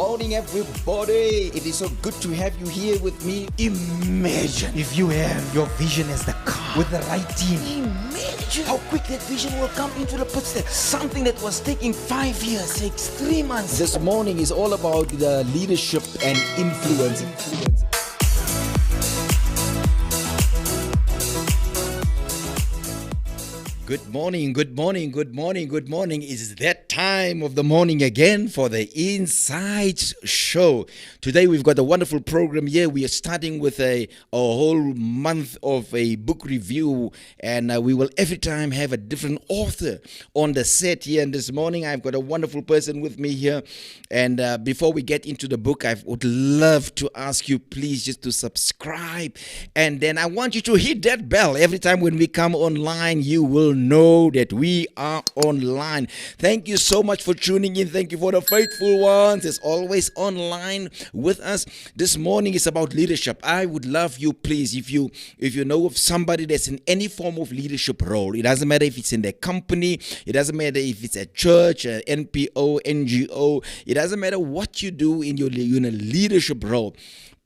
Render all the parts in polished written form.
morning, everybody. It is so good to have you here with me. Imagine if you have your vision as the car with the right team. Imagine how quick that vision will come into the picture. Something that was taking 5 years takes 3 months. This morning is all about the leadership and influence. Good morning, good morning, good morning, good morning. It's that time of the morning again for the Insights Show. Today we've got a wonderful program here. We are starting with a whole month of a book review, and we will every time have a different author on the set here. And this morning I've got a wonderful person with me here. And before we get into the book, I would love to ask you please just to subscribe. And then I want you to hit that bell. Every time when we come online, you will know that we are online. Thank you so much for tuning in. Thank you for the faithful ones. It's always online with us. This morning is about leadership. I would love you, please, if you know of somebody that's in any form of leadership role. It doesn't matter if it's in their company. It doesn't matter if it's a church, an NPO, NGO. It doesn't matter what you do in your leadership role.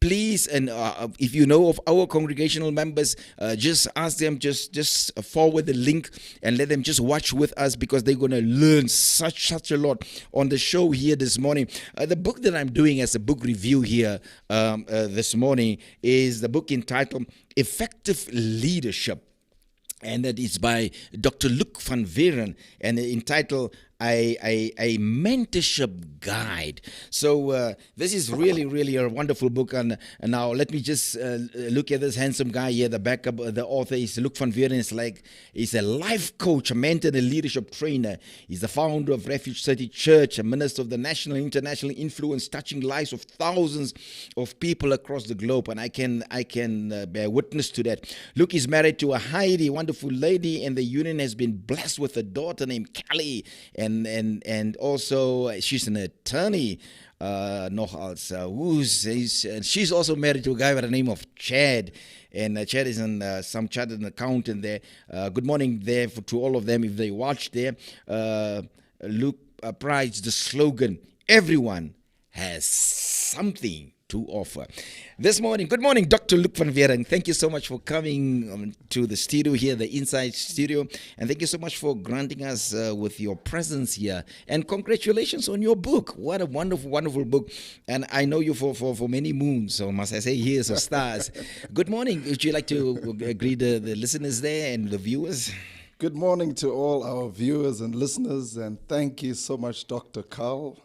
Please, and if you know of our congregational members, just ask them, just forward the link and let them just watch with us, because they're going to learn such a lot on the show here this morning. The book that I'm doing as a book review here this morning is the book entitled Effective Leadership. And that is by Dr. Luc van Weren, and entitled a mentorship guide. So this is really a wonderful book. And now let me just look at this handsome guy here. The backup, the author is Luc van Weren. He's a life coach, a mentor, and a leadership trainer. He's the founder of Refuge City Church, a minister of the national and international influence, touching lives of thousands of people across the globe. And I can bear witness to that. Luc is married to a highly wonderful lady, and the union has been blessed with a daughter named Kelly. And also she's an attorney, she's also married to a guy by the name of Chad, and Chad is some chartered accountant there. Good morning there to all of them if they watch there. Luke prides the slogan, everyone has something to offer. This morning, good morning, Dr. Luc van Weren. Thank you so much for coming to the studio here, the Inside Studio, and thank you so much for granting us with your presence here. And congratulations on your book. What a wonderful book. And I know you for many moons, so must I say years or stars. Good morning. Would you like to greet the listeners there and the viewers? Good morning to all our viewers and listeners, and thank you so much, Dr. Carl,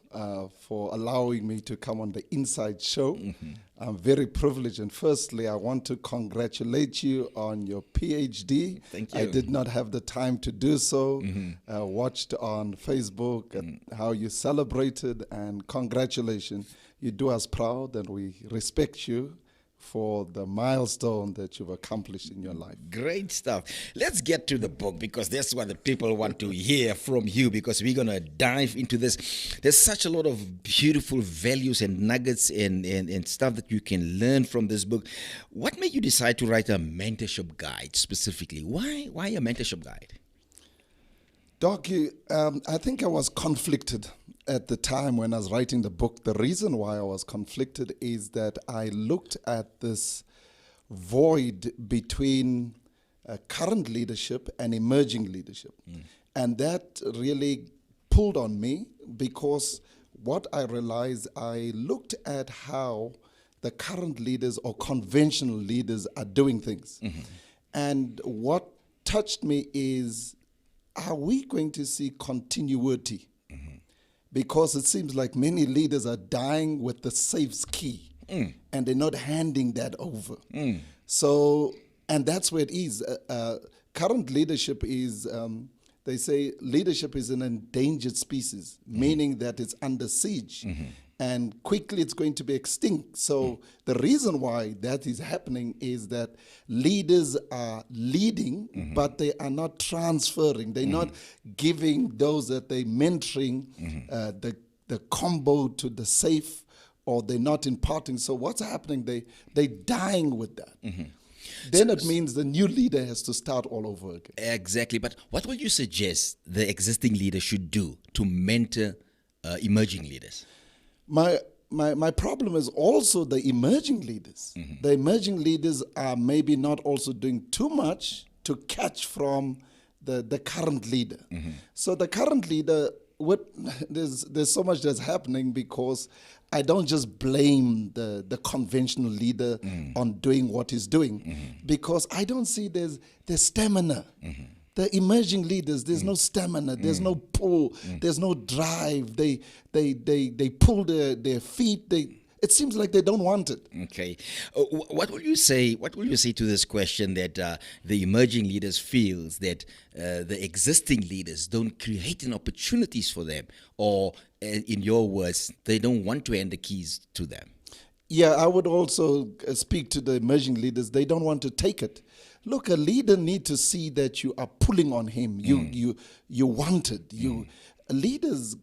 for allowing me to come on the Inside Show. Mm-hmm. I'm very privileged, and firstly, I want to congratulate you on your PhD. Thank you. I did not have the time to do so. Mm-hmm. Watched on Facebook and how you celebrated, and congratulations. You do us proud, and we respect you for the milestone that you've accomplished in your life. Great stuff. Let's get to the book, because that's what the people want to hear from you, because we're going to dive into this. There's such a lot of beautiful values and nuggets and stuff that you can learn from this book. What made you decide to write a mentorship guide specifically? Why a mentorship guide? Doc, I think I was conflicted at the time when I was writing the book. The reason why I was conflicted is that I looked at this void between current leadership and emerging leadership. And that really pulled on me, because what I realized, I looked at how the current leaders or conventional leaders are doing things. Mm-hmm. And what touched me is, are we going to see continuity? Mm-hmm. Because it seems like many leaders are dying with the safe's key, and they're not handing that over. So, and that's where it is. Current leadership is, they say leadership is an endangered species, meaning that it's under siege. Mm-hmm. And quickly it's going to be extinct. So the reason why that is happening is that leaders are leading, but they are not transferring. They're not giving those that they're mentoring the combo to the safe, or they're not imparting. So what's happening? They're dying with that. Then it means the new leader has to start all over again. Exactly. But what would you suggest the existing leader should do to mentor emerging leaders? My my problem is also the emerging leaders. The emerging leaders are maybe not also doing too much to catch from the current leader. So the current leader, there's so much that's happening, because I don't just blame the conventional leader on doing what he's doing, because I don't see there's stamina. The emerging leaders, there's no stamina, there's no pull, there's no drive. They pull their feet. It seems like they don't want it. Okay, what will you say? What will you say to this question that the emerging leaders feels that the existing leaders don't create an opportunities for them, or in your words, they don't want to hand the keys to them? Yeah, I would also speak to the emerging leaders. They don't want to take it. Look, a leader needs to see that you are pulling on him. You want it. Leaders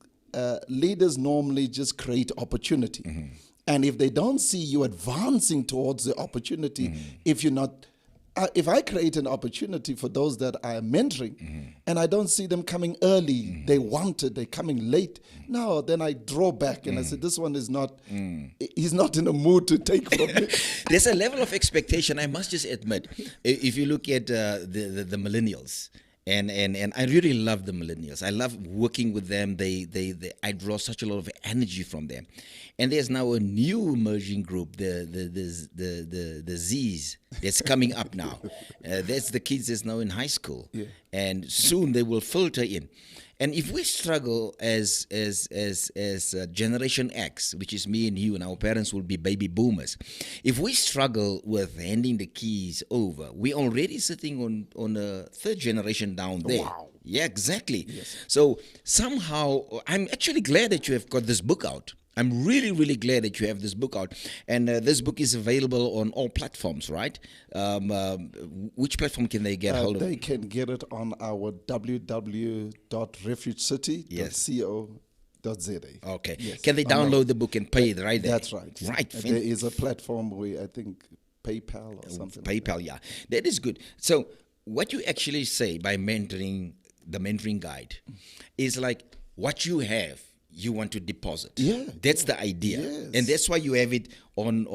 normally just create opportunity. And if they don't see you advancing towards the opportunity, if I create an opportunity for those that I am mentoring, and I don't see them coming early, they want it, they're coming late, no, then I draw back and I say, this one is not, he's not in a mood to take from me. There's a level of expectation, I must just admit. If you look at the millennials, and I really love the millennials. I love working with them. I draw such a lot of energy from them. And there's now a new emerging group, the Zs, that's coming up now. That's the kids that's now in high school, and soon they will filter in. And if we struggle as Generation X, which is me and you, and our parents will be baby boomers, if we struggle with handing the keys over, we're already sitting on a third generation down there. Wow. Yeah, exactly. Yes. So somehow, I'm actually glad that you have got this book out. I'm really, really glad that you have this book out. And this book is available on all platforms, right? Which platform can they get hold of? They can get it on our www.refugecity.co.za. Okay. Yes. Can they download the book and pay it right there? That's right. Right. There is a platform where I think PayPal or something. PayPal, yeah. That is good. So what you actually say by mentoring, the mentoring guide, is like what you have, you want to deposit. Yeah. That's the idea. Yes. And that's why you have it on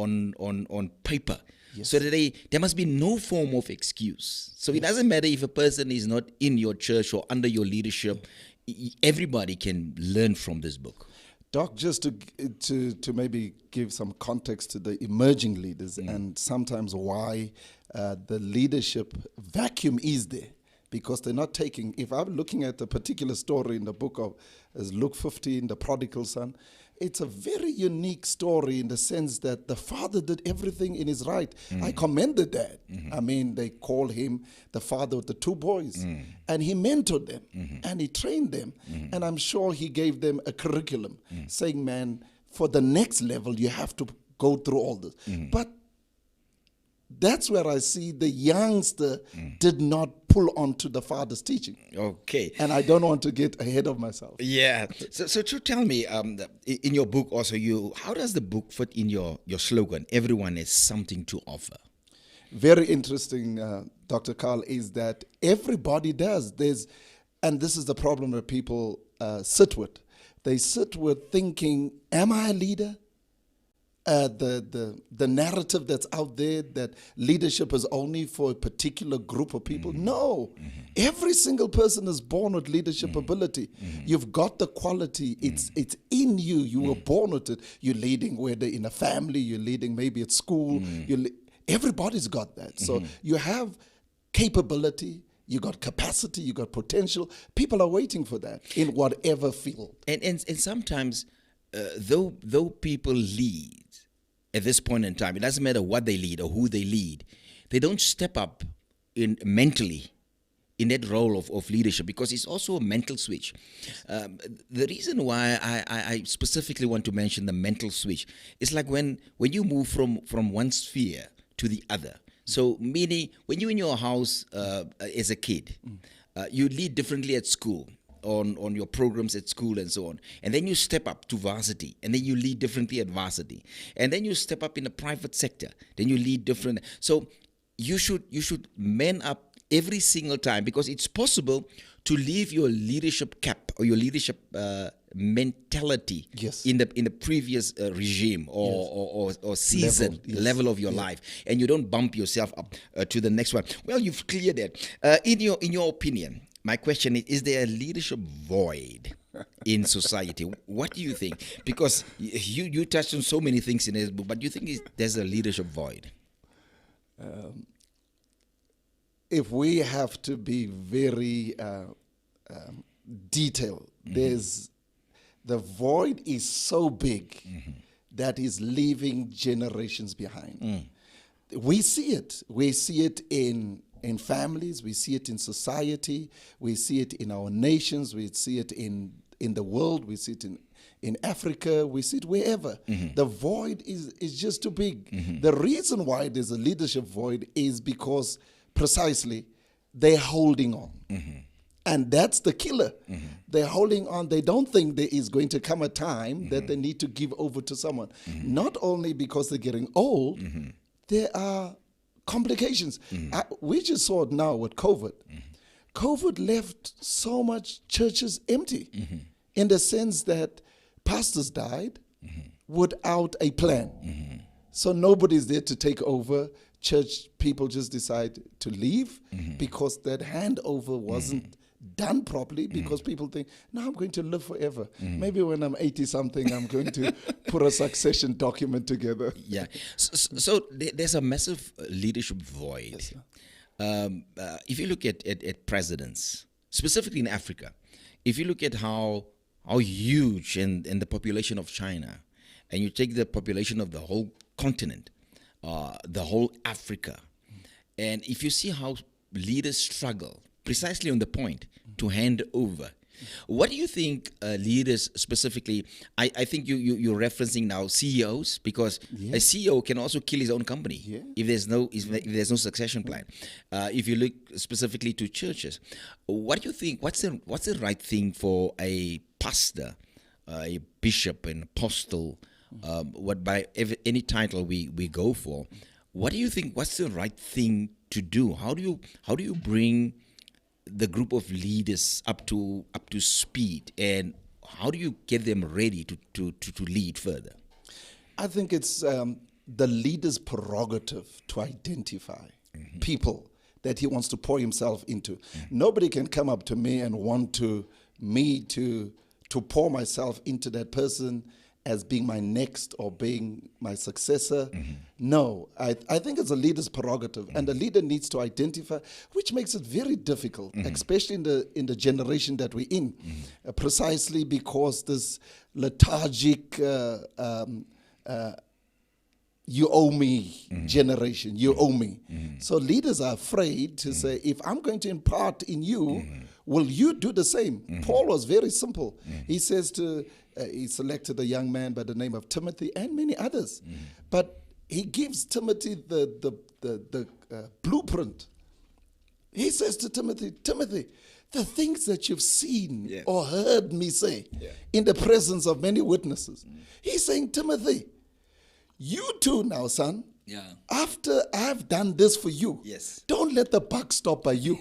paper. Yes. So that there must be no form of excuse. So it doesn't matter if a person is not in your church or under your leadership, everybody can learn from this book. Doc, just to maybe give some context to the emerging leaders and sometimes why the leadership vacuum is there. Because they're not taking, if I'm looking at a particular story in the book of Luke 15, the prodigal son, it's a very unique story in the sense that the father did everything in his right. I commended that. I mean, they call him the father of the two boys. And he mentored them and he trained them. And I'm sure he gave them a curriculum saying, man, for the next level, you have to go through all this. But that's where I see the youngster did not pull onto the father's teaching. Okay. And I don't want to get ahead of myself. Yeah. So tell me, in your book also, how does the book fit in your slogan, everyone has something to offer? Very interesting, Dr. Carl, is that everybody does. And this is the problem that people sit with. They sit with thinking, am I a leader? The narrative that's out there that leadership is only for a particular group of people. No, every single person is born with leadership ability. You've got the quality. It's in you. You were born with it. You're leading, whether in a family, you're leading maybe at school. Everybody's got that. So you have capability. You got capacity. You got potential. People are waiting for that in whatever field. And sometimes, though people lead at this point in time, it doesn't matter what they lead or who they lead, they don't step up mentally in that role of leadership, because it's also a mental switch. The reason why I specifically want to mention the mental switch is like when you move from one sphere to the other. So meaning when you're in your house as a kid, you lead differently at school. On your programs at school and so on. And then you step up to varsity, and then you lead differently at varsity. And then you step up in the private sector, then you lead different. So you should man up every single time, because it's possible to leave your leadership cap or your leadership mentality Yes. in the previous regime or season level of your life, and you don't bump yourself up to the next one. Well, you've cleared that. In your opinion, my question is there a leadership void in society? What do you think? Because you touched on so many things in this book, but do you think there's a leadership void? If we have to be very detailed, the void is so big that is leaving generations behind. We see it. We see it in families. We see it in society. We see it in our nations. We see it in the world. We see it in Africa. We see it wherever. The void is just too big. The reason why there's a leadership void is because precisely they're holding on. And that's the killer. They're holding on. They don't think there is going to come a time that they need to give over to someone. Not only because they're getting old, there are complications. We just saw it now with COVID. COVID left so much churches empty in the sense that pastors died without a plan. So nobody's there to take over. Church people just decide to leave because that handover wasn't done properly, because people think, no, I'm going to live forever. Maybe when I'm 80-something, I'm going to put a succession document together. Yeah. So there's a massive leadership void. Yes, If you look at presidents, specifically in Africa, if you look at how huge and the population of China, and you take the population of the whole continent, the whole Africa, and if you see how leaders struggle precisely on the point to hand over, what do you think leaders specifically? I think you're referencing now CEOs, because a CEO can also kill his own company if there's no succession plan. If you look specifically to churches, what do you think? What's the right thing for a pastor, a bishop, an apostle? What by any title we go for? What do you think? What's the right thing to do? How do you bring the group of leaders up to speed, and how do you get them ready to lead further? I think it's the leader's prerogative to identify people that he wants to pour himself into. Nobody can come up to me and want me to pour myself into that person as being my next or being my successor. No, I think it's a leader's prerogative, and the leader needs to identify, which makes it very difficult, especially in the generation that we're in, precisely because this lethargic you owe me generation, you owe me. So leaders are afraid to say, if I'm going to impart in you, will you do the same? Paul was very simple. He says he selected a young man by the name of Timothy and many others. But he gives Timothy the blueprint. He says to Timothy, the things that you've seen or heard me say in the presence of many witnesses. He's saying, Timothy, you too now, son. After I've done this for you, don't let the buck stop by you.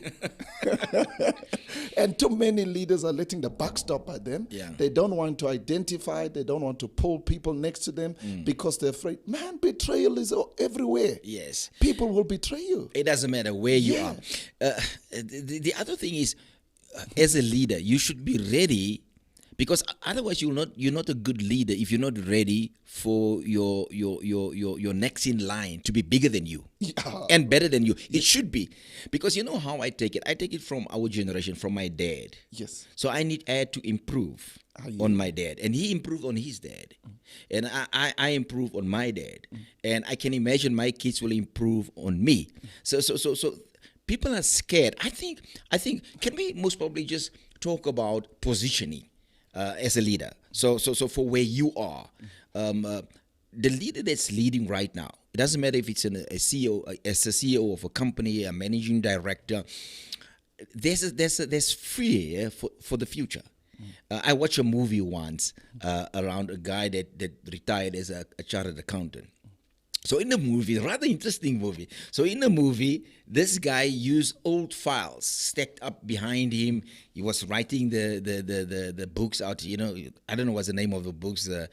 And too many leaders are letting the buck stop by them. They don't want to identify. They don't want to pull people next to them because they're afraid. Man, betrayal is everywhere. People will betray you. It doesn't matter where you are. The other thing is, as a leader, you should be ready, because otherwise you're not a good leader if you're not ready for your next in line to be bigger than you and better than you. It should be, because you know how I take it. I take it from our generation, from my dad. So I had to improve on my dad, and he improved on his dad, and I improve on my dad, and I can imagine my kids will improve on me. So people are scared. I think can we most probably just talk about positioning as a leader? So for where you are, the leader that's leading right now, it doesn't matter if it's a CEO, as a CEO of a company, a managing director. There's fear for the future. I watched a movie once around a guy that retired as a chartered accountant, So in the movie, rather interesting movie. So in the movie, this guy used old files stacked up behind him. He was writing the books out. You know, I don't know what's the name of the books. The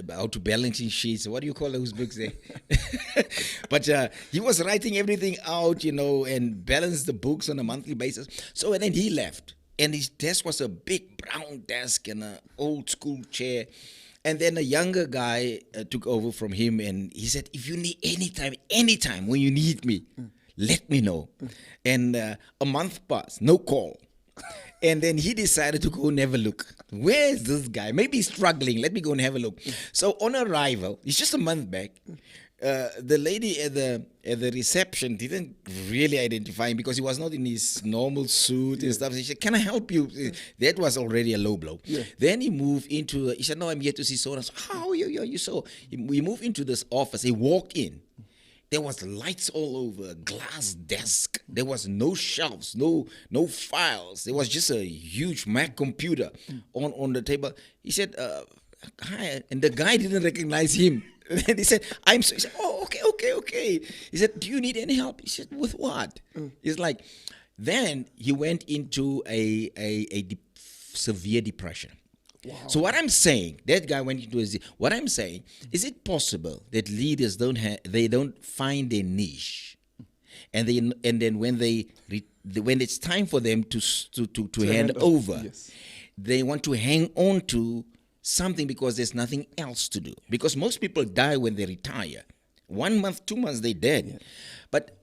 how to balancing sheets. What do you call those books there? But he was writing everything out, you know, and balanced the books on a monthly basis. So and then he left, and his desk was a big brown desk and an old school chair. And then a younger guy took over from him, and he said, if you need anytime when you need me, let me know. And a month passed, no call. And then he decided to go and have a look. Where is this guy? Maybe he's struggling. Let me go and have a look. So on arrival, it's just a month back, the lady at the reception didn't really identify him because he was not in his normal suit and stuff. She said, "Can I help you?" That was already a low blow. Then he moved into. He said, "No, I'm here to see so and so." How you so? We moved into this office. He walked in. There was lights all over, glass desk. There was no shelves, no files. There was just a huge Mac computer on the table. He said, "Hi," and the guy didn't recognize him. And he said, "I'm so." He said, "Oh, okay." He said, "Do you need any help?" He said, "With what?" It's like, then he went into a severe depression. Wow. So what I'm saying, that guy went into what I'm saying, is it possible that leaders don't find their niche, and then when it's time for them to hand over, they want to hang on to something because there's nothing else to do. Because most people die when they retire. 1 month, 2 months, they're dead. Yeah. But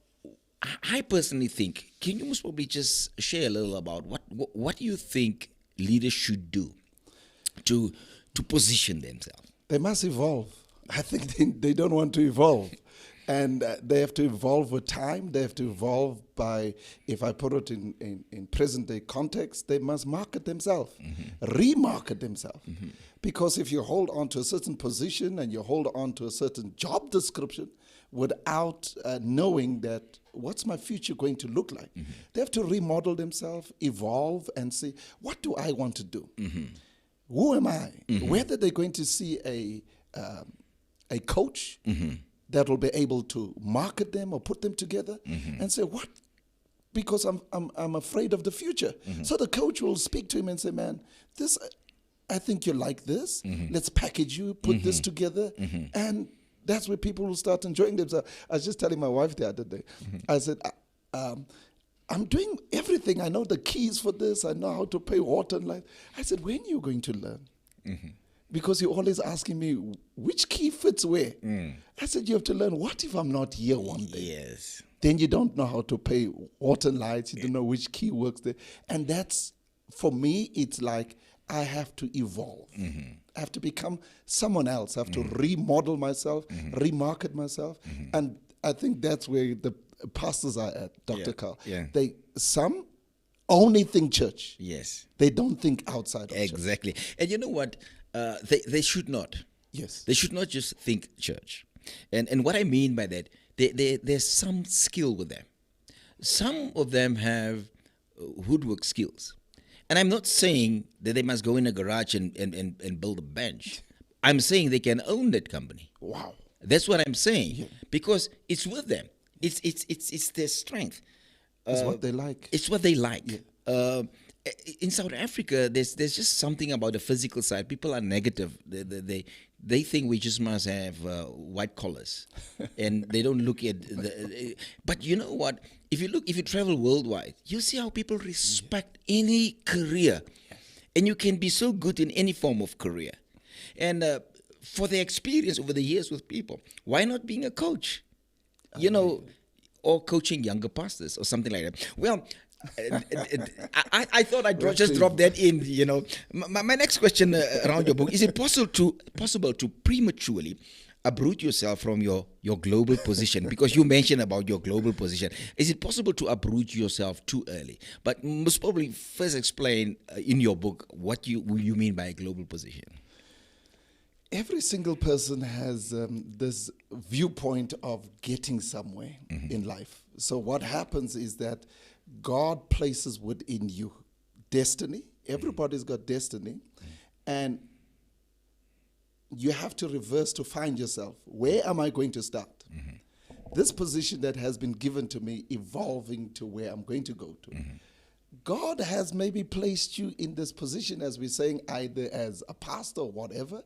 I personally think, can you most probably just share a little about what do you think leaders should do to position themselves? They must evolve. I think they don't want to evolve. And they have to evolve with time. They have to evolve by, if I put it in present-day context, they must market themselves, remarket themselves. Because if you hold on to a certain position and you hold on to a certain job description without knowing that what's my future going to look like, they have to remodel themselves, evolve, and say, what do I want to do? Who am I? Whether they're going to see a coach that will be able to market them or put them together and say, what? Because I'm afraid of the future. So the coach will speak to him and say, man, this, I think you like this. Let's package you, put this together. And that's where people will start enjoying themselves. I was just telling my wife the other day, I said, I'm doing everything. I know the keys for this. I know how to pay water and light. I said, when are you going to learn? Because you're always asking me, which key fits where? I said, you have to learn. What if I'm not here one day? Yes. Then you don't know how to pay water and lights. You don't know which key works there. And that's, for me, it's like I have to evolve. I have to become someone else. I have to remodel myself, remarket myself. And I think that's where the pastors are at, Dr. Carl. Some only think church. Yes. They don't think outside of church. Exactly. And you know what? They should not. Yes. They should not just think church. And what I mean by that, there's some skill with them. Some of them have woodwork skills. And I'm not saying that they must go in a garage and build a bench. I'm saying they can own that company. Wow. That's what I'm saying. Because it's with them. It's their strength. It's what they like. It's what they like. In South Africa, there's just something about the physical side. People are negative. They think we just must have white collars, and they don't look at the. But you know what? If you travel worldwide, you see how people respect any career, and you can be so good in any form of career. And for the experience over the years with people, why not being a coach? You know, or coaching younger pastors or something like that. Well, I thought I'd just drop that in, you know. My next question around your book, is it possible to prematurely uproot yourself from your global position? Because you mentioned about your global position. Is it possible to uproot yourself too early? But most probably first explain in your book what you mean by a global position. Every single person has this viewpoint of getting somewhere in life. So what happens is that God places within you destiny. Everybody's got destiny. And you have to reverse to find yourself. Where am I going to start? this position that has been given to me evolving to where I'm going to go to. God has maybe placed you in this position, as we're saying, either as a pastor or whatever.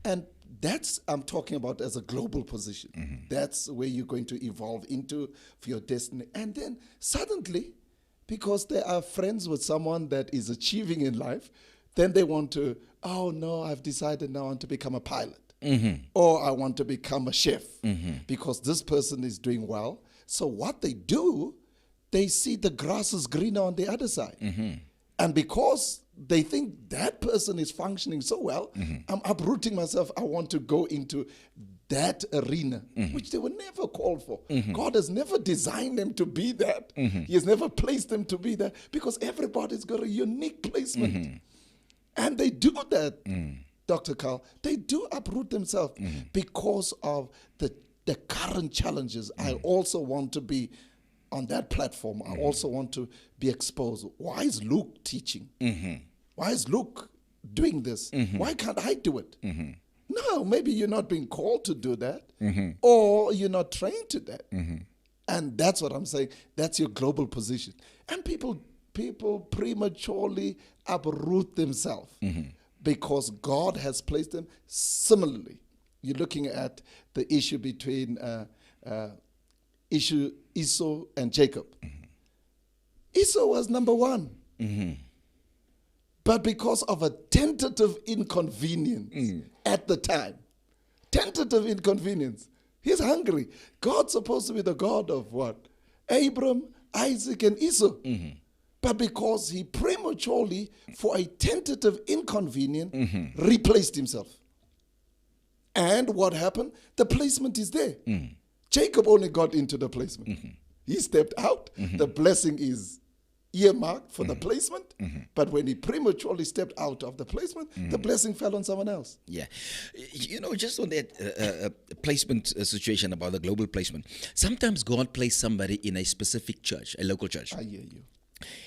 And that's, I'm talking about as a global position. That's where you're going to evolve into for your destiny. And then suddenly, because they are friends with someone that is achieving in life, then they want to, oh no, I've decided now I want to become a pilot. Or I want to become a chef because this person is doing well. So what they do, they see the grass is greener on the other side. And because they think that person is functioning so well, I'm uprooting myself. I want to go into that arena, which they were never called for. God has never designed them to be that. He has never placed them to be that, because everybody's got a unique placement. And they do that, Dr. Carl. They do uproot themselves because of the current challenges. I also want to be on that platform. I also want to be exposed. Why is Luke teaching? Why is Luke doing this? Why can't I do it? No, maybe you're not being called to do that, or you're not trained to that. And that's what I'm saying. That's your global position. And people prematurely uproot themselves because God has placed them. Similarly, you're looking at the issue between Esau and Jacob. Esau was number one. But because of a tentative inconvenience at the time, tentative inconvenience, he's hungry. God's supposed to be the God of what? Abram, Isaac, and Esau. But because he prematurely, for a tentative inconvenience, replaced himself. And what happened? The placement is there. Jacob only got into the placement. He stepped out. The blessing is earmarked for the placement. But when he prematurely stepped out of the placement, the blessing fell on someone else. Yeah. Just on that placement situation about the global placement, sometimes God placed somebody in a specific church, a local church. I hear you.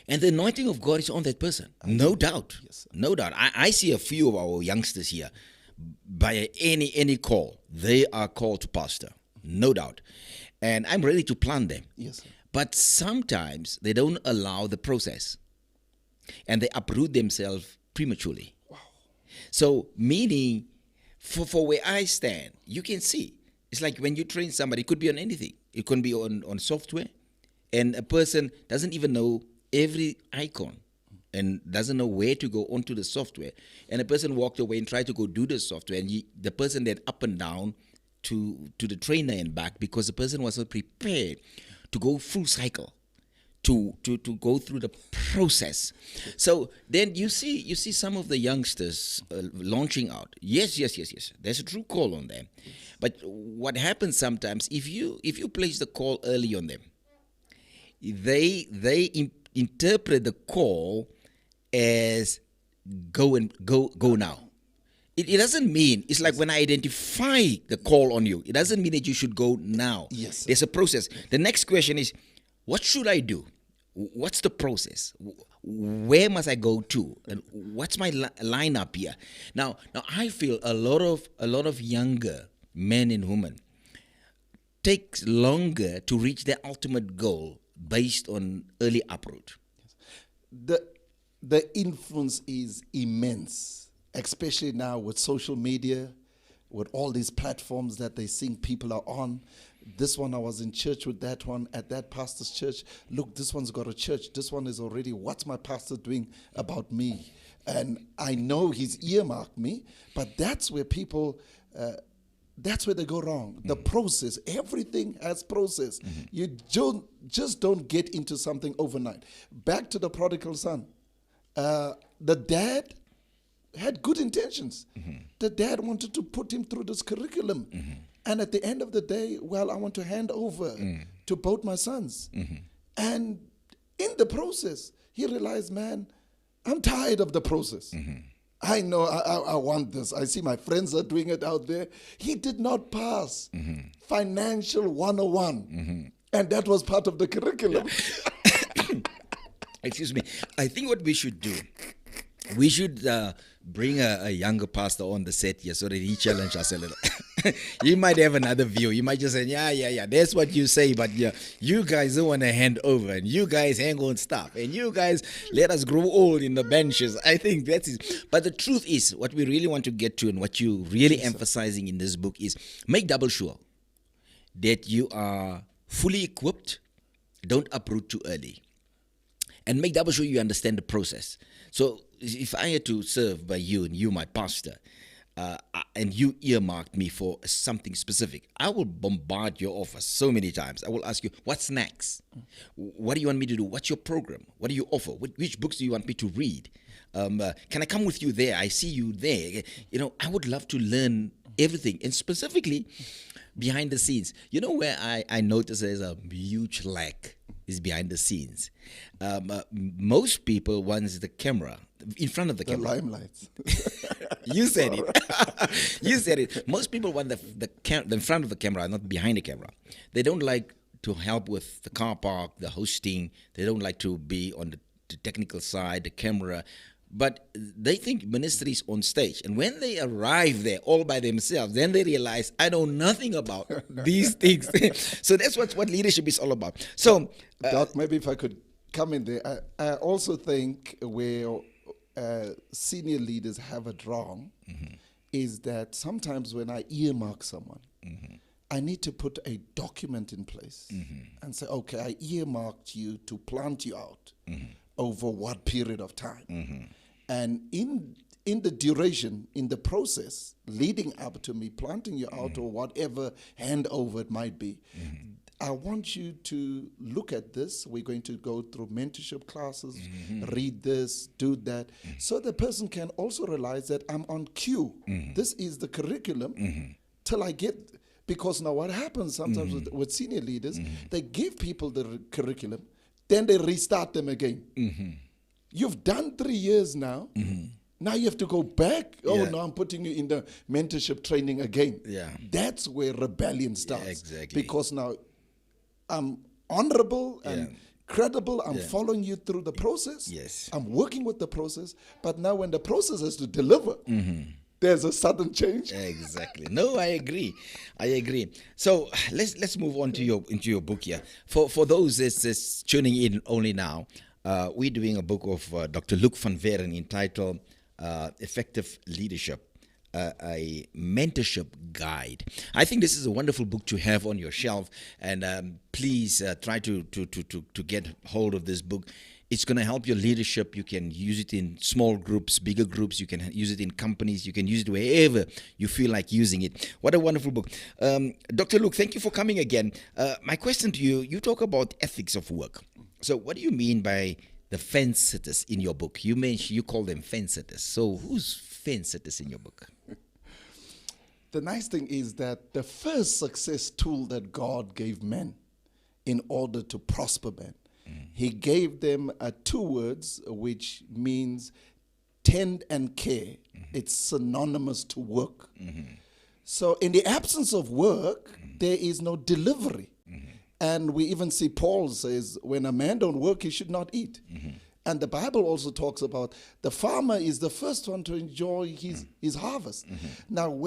And the anointing of God is on that person. No doubt. Yes, no doubt. I see a few of our youngsters here, by any call, they are called to pastor. No doubt. And I'm ready to plant them. Yes, sir. But sometimes they don't allow the process. And they uproot themselves prematurely. Wow. So meaning, for where I stand, you can see. It's like when you train somebody, it could be on anything. It could be on software. And a person doesn't even know every icon and doesn't know where to go onto the software. And a person walked away and tried to go do the software. And the person then up and down to the trainer and back, because the person was not prepared to go full cycle, to go through the process. So then you see some of the youngsters launching out. Yes. There's a true call on them. But what happens sometimes, if you place the call early on them, they interpret the call as go now. It doesn't mean, it's like when I identify the call on you, it doesn't mean that you should go now. Yes, sir. There's a process. The next question is, what should I do? What's the process? Where must I go to? And what's my lineup here? Now I feel a lot of younger men and women takes longer to reach their ultimate goal based on early uproot. The influence is immense, especially now with social media, with all these platforms that they think people are on. This one, I was in church with that one at that pastor's church. Look, this one's got a church. This one is already, what's my pastor doing about me? And I know he's earmarked me, but that's where people, that's where they go wrong. The process, everything has process. You don't get into something overnight. Back to the prodigal son. The dad had good intentions. The dad wanted to put him through this curriculum. And at the end of the day, well, I want to hand over to both my sons. And in the process, he realized, man, I'm tired of the process. I know I want this. I see my friends are doing it out there. He did not pass financial 101. And that was part of the curriculum. Excuse me. I think what we should do, we should bring a younger pastor on the set here so that he challenges us a little. He might have another view. He might just say, yeah, that's what you say, but yeah, you guys don't want to hand over, and you guys hang on stuff, and you guys let us grow old in the benches. I think that is, but the truth is, what we really want to get to and what you really emphasizing in this book is make double sure that you are fully equipped, don't uproot too early, and make double sure you understand the process. So if I had to serve by you and you my pastor, and you earmarked me for something specific, I will bombard your office so many times. I will ask you, what's next? What do you want me to do? What's your program? What do you offer? Which books do you want me to read? Can I come with you there? I see you there. You know, I would love to learn everything, and specifically behind the scenes. You know where I notice there's a huge lack is behind the scenes. Most people want the camera in front of the camera. The limelights. You said it. You said it. Most people want the in front of the camera, not behind the camera. They don't like to help with the car park, the hosting. They don't like to be on the technical side, the camera. But they think ministry is on stage. And when they arrive there all by themselves, then they realize, I know nothing about these things. So that's what leadership is all about. So, Doc, maybe if I could come in there, I also think where senior leaders have it wrong is that sometimes when I earmark someone, I need to put a document in place and say, okay, I earmarked you to plant you out over what period of time. And in the duration, in the process, leading up to me planting you out or whatever handover it might be, I want you to look at this. We're going to go through mentorship classes, read this, do that, so the person can also realize that I'm on cue. This is the curriculum till I get, because now what happens sometimes with senior leaders, they give people the curriculum, then they restart them again. You've done 3 years now. Now you have to go back. Oh, no, I'm putting you in the mentorship training again. That's where rebellion starts. Exactly. Because now I'm honorable and credible. I'm following you through the process. Yes. I'm working with the process. But now when the process has to deliver, there's a sudden change. Exactly. No, I agree. So let's move on to your book here. For those that's tuning in only now, we're doing a book of Dr. Luc van Weren entitled Effective Leadership, a mentorship guide. I think this is a wonderful book to have on your shelf, and please try to get hold of this book. It's going to help your leadership. You can use it in small groups, bigger groups. You can use it in companies. You can use it wherever you feel like using it. What a wonderful book. Dr. Luc, thank you for coming again. My question to you, you talk about ethics of work. So what do you mean by the fence sitters in your book? You mentioned you call them fence sitters. So who's fence sitters in your book? The nice thing is that the first success tool that God gave men in order to prosper men, he gave them 2 words, which means tend and care. It's synonymous to work. So in the absence of work, there is no delivery. And we even see Paul says, when a man don't work, he should not eat. And the Bible also talks about the farmer is the first one to enjoy his harvest. Now,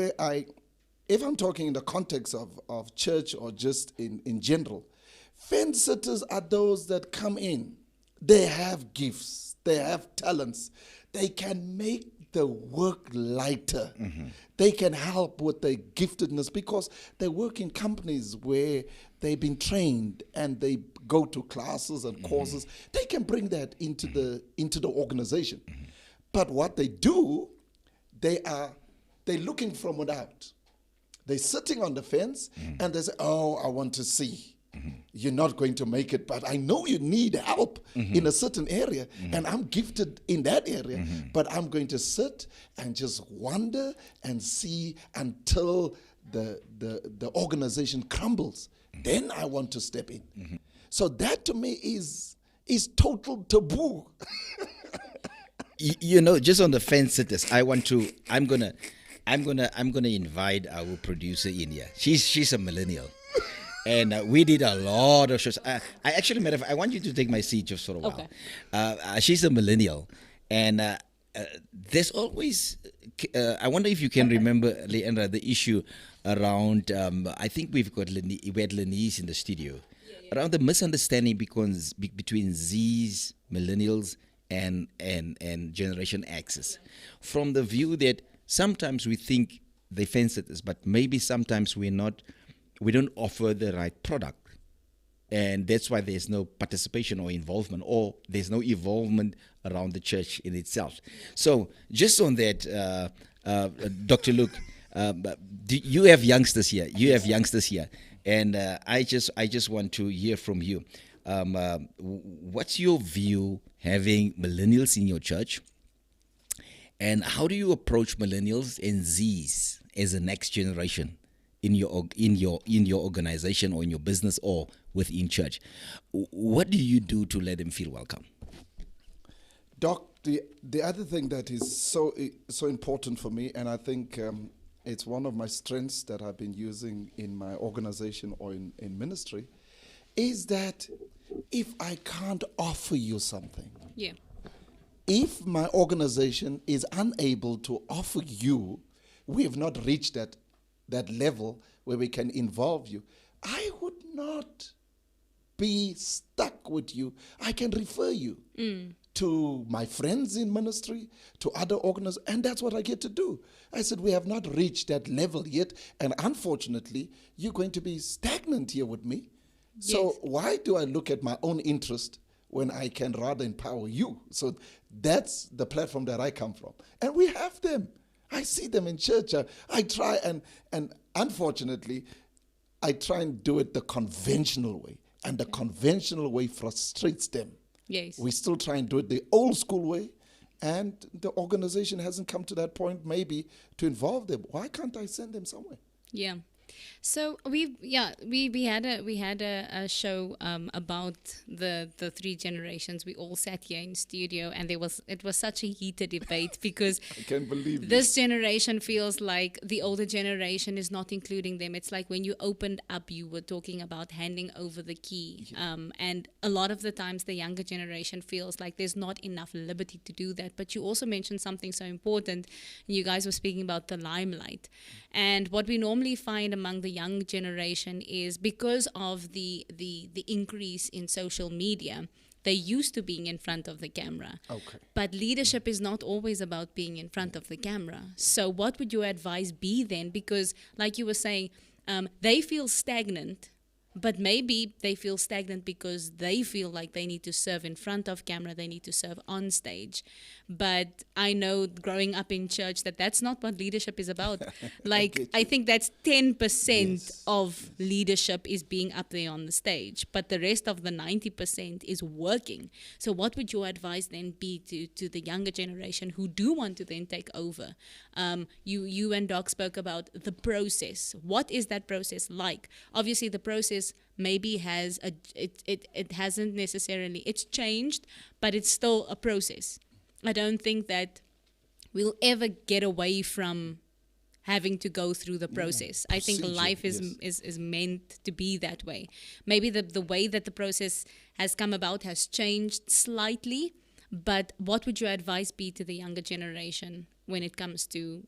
if I'm talking in the context of church or just in general, fence sitters are those that come in. They have gifts. They have talents. They can make the work lighter. They can help with their giftedness because they work in companies where they've been trained and they go to classes and courses. They can bring that into the organization. But what they do, they're looking from without. They're sitting on the fence and they say, oh, I want to see. You're not going to make it, but I know you need help in a certain area, and I'm gifted in that area, but I'm going to sit and just wonder and see until the organization crumbles. Then I want to step in. So that to me is total taboo. You know, just on the fence sitters, I'm gonna invite our producer in here. She's a millennial. And we did a lot of shows. I actually, I want you to take my seat just for a while. Okay. She's a millennial, and there's always I wonder if you can remember, Leandra, the issue around. I think we had Lenise in the studio around the misunderstanding between Z's, millennials, and Generation X's, from the view that sometimes we think they fence at us, but maybe sometimes we don't offer the right product. And that's why there's no participation or involvement, or there's no involvement around the church in itself. So, just on that, Dr. Luke, you have youngsters here. And I just want to hear from you. What's your view having millennials in your church, and how do you approach millennials and Zs as the next generation in your organization or in your business or within church? What do you do to let them feel welcome? Doc, the other thing that is so important for me, and I think it's one of my strengths that I've been using in my organization or in ministry, is that if I can't offer you something, if my organization is unable to offer you, we have not reached that level where we can involve you, I would not be stuck with you. I can refer you to my friends in ministry, to other organizations, and that's what I get to do. I said, we have not reached that level yet, and unfortunately, you're going to be stagnant here with me. Yes. So why do I look at my own interest when I can rather empower you? So that's the platform that I come from. And we have them. I see them in church. I try, and unfortunately, I try and do it the conventional way. And the conventional way frustrates them. Yes. We still try and do it the old school way. And the organization hasn't come to that point maybe to involve them. Why can't I send them somewhere? Yeah. So we had a show about the three generations. We all sat here in studio, and it was such a heated debate because I can't believe this generation feels like the older generation is not including them. It's like when you opened up, you were talking about handing over the key, and a lot of the times the younger generation feels like there's not enough liberty to do that. But you also mentioned something so important. You guys were speaking about the limelight, and what we normally find among the young generation is because of the increase in social media, they're used to being in front of the camera. Okay. But leadership is not always about being in front of the camera. So what would your advice be then? Because like you were saying, they feel stagnant, but maybe they feel stagnant because they feel like they need to serve in front of camera, they need to serve on stage. But I know growing up in church that's not what leadership is about. Like, I think that's 10% of leadership is being up there on the stage, but the rest of the 90% is working. So what would your advice then be to the younger generation who do want to then take over? You and Doc spoke about the process. What is that process like? Obviously, the process maybe it hasn't necessarily, it's changed, but it's still a process. I don't think that we'll ever get away from having to go through the process. I think life is meant to be that way. Maybe the way that the process has come about has changed slightly, but what would your advice be to the younger generation when it comes to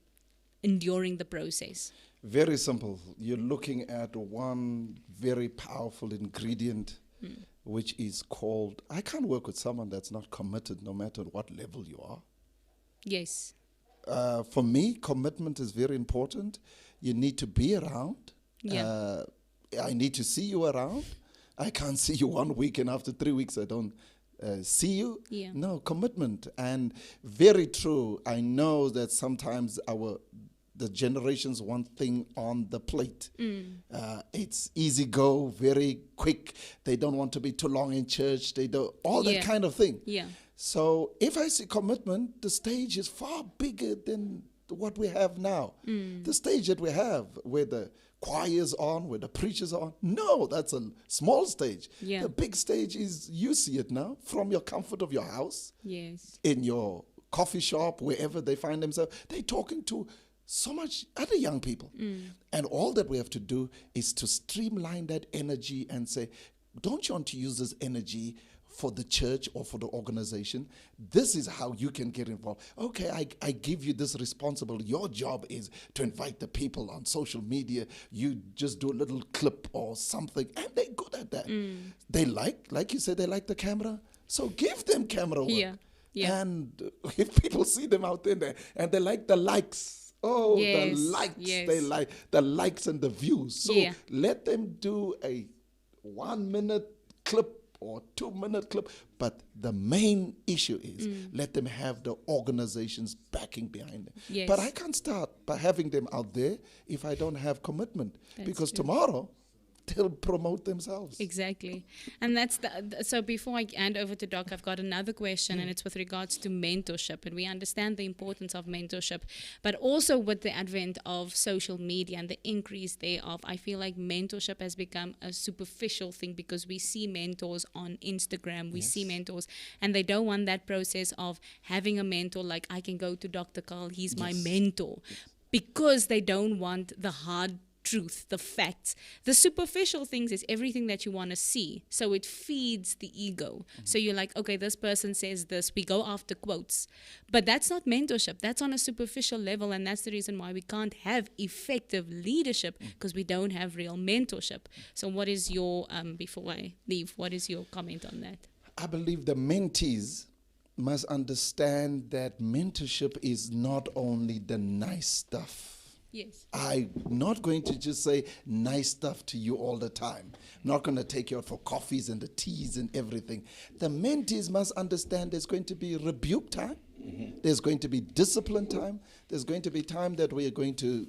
enduring the process? Very simple. You're looking at one very powerful ingredient, which is called, I can't work with someone that's not committed no matter what level you are. Yes. For me, commitment is very important. You need to be around. Yeah. I need to see you around. I can't see you 1 week and after 3 weeks I don't see you. Yeah. No, commitment. And very true. I know that sometimes the generations want thing on the plate. It's easy go, very quick. They don't want to be too long in church. They don't, all that kind of thing. Yeah. So if I see commitment, the stage is far bigger than what we have now. The stage that we have where the choir is on, where the preacher's on. No, that's a small stage. Yeah. The big stage is, you see it now from your comfort of your house. Yes. In your coffee shop, wherever they find themselves. They're talking to so much other young people. And all that we have to do is to streamline that energy and say, don't you want to use this energy for the church or for the organization. This is how you can get involved. Okay, I give you this responsibility. Your job is to invite the people on social media. You just do a little clip or something, and they're good at that. They like you said, they like the camera. So give them camera work. Yeah. And if people see them out there and they like the likes, Yes, the likes, yes. they like the likes and the views. So Yeah. let them do a 1 minute clip or 2 minute clip. But the main issue is let them have the organization's backing behind them. Yes. But I can't start by having them out there if I don't have commitment. That's because true. tomorrow they'll promote themselves. Exactly. And that's so before I hand over to Doc, I've got another question, and it's with regards to mentorship. And we understand the importance of mentorship, but also with the advent of social media and the increase thereof, I feel like mentorship has become a superficial thing, because we see mentors on Instagram, we see mentors, and they don't want that process of having a mentor like, I can go to Dr. Carl, he's my mentor, because they don't want the hard truth, the facts. The superficial things is everything that you want to see. So it feeds the ego. So you're like, okay, this person says this. We go after quotes. But that's not mentorship. That's on a superficial level. And that's the reason why we can't have effective leadership, because we don't have real mentorship. So what is your, before I leave, what is your comment on that? I believe the mentees must understand that mentorship is not only the nice stuff. Yes. I'm not going to just say nice stuff to you all the time. I'm not going to take you out for coffees and the teas and everything. The mentees must understand there's going to be rebuke time. There's going to be discipline time. There's going to be time that we are going to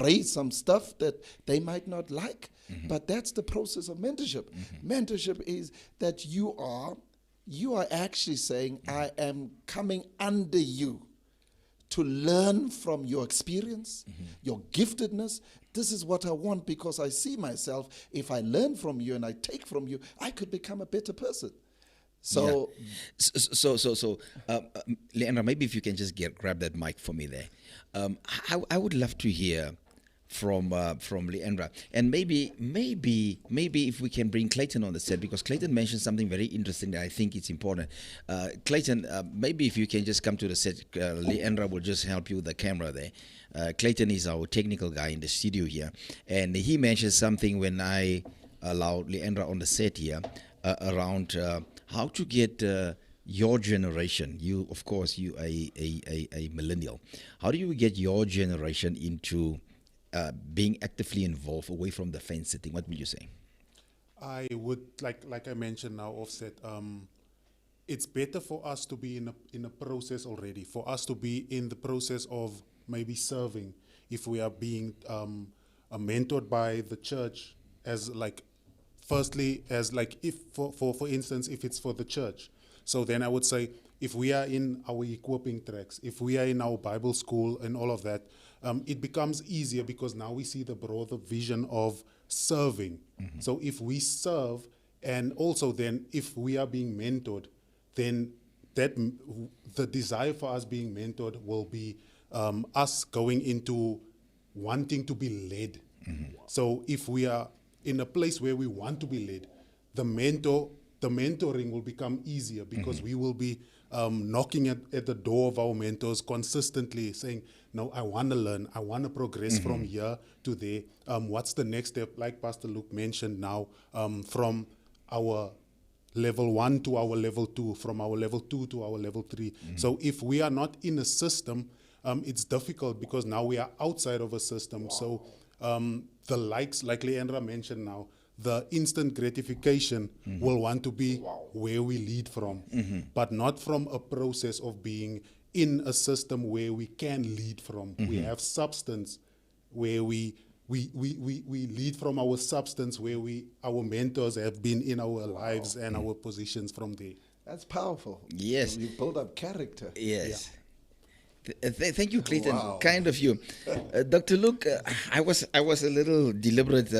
raise some stuff that they might not like. But that's the process of mentorship. Mentorship is that you are actually saying, I am coming under you to learn from your experience, your giftedness. This is what I want, because I see myself, if I learn from you and I take from you, I could become a better person. So, Leandra, maybe if you can just grab that mic for me there. I would love to hear from Leandra, and maybe if we can bring Clayton on the set, because Clayton mentioned something very interesting that I think it's important. Clayton, maybe if you can just come to the set, Leandra will just help you with the camera there. Clayton is our technical guy in the studio here, and he mentioned something when I allowed Leandra on the set here around how to get your generation. You, of course, you a millennial. How do you get your generation into being actively involved away from the fence sitting? What would you say? I would like I mentioned now, Offset. It's better for us to be in a process already. For us to be in the process of maybe serving, if we are being mentored by the church, as like, firstly, as like, if for instance, if it's for the church. So then I would say, if we are in our equipping tracks, if we are in our Bible school and all of that, it becomes easier, because now we see the broader vision of serving. So if we serve, and also then if we are being mentored, then the desire for us being mentored will be us going into wanting to be led. So if we are in a place where we want to be led, the mentoring will become easier, because we will be knocking at the door of our mentors consistently, saying, no, I want to learn, I want to progress from here to there. What's the next step? Like Pastor Luke mentioned now, from our level 1 to our level 2, from our level 2 to our level 3. So if we are not in a system, it's difficult, because now we are outside of a system. So the likes, like Leandra mentioned now, the instant gratification will want to be where we lead from, but not from a process of being in a system where we can lead from. We have substance where we lead from our substance, where our mentors have been in our lives and our positions from there. that's powerful. Yes. You build up character. Yes. Thank you, Clayton. Wow. Kind of you, Dr. Luke. I was a little deliberate,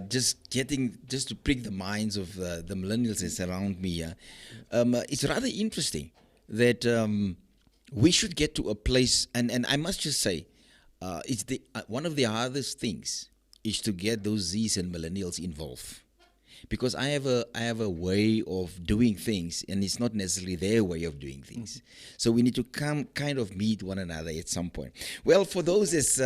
just to prick the minds of the millennials that's around me. It's rather interesting that we should get to a place, and I must just say, it's one of the hardest things is to get those Z's and millennials involved. because I have a way of doing things, and it's not necessarily their way of doing things. So we need to kind of meet one another at some point. Well, for those that's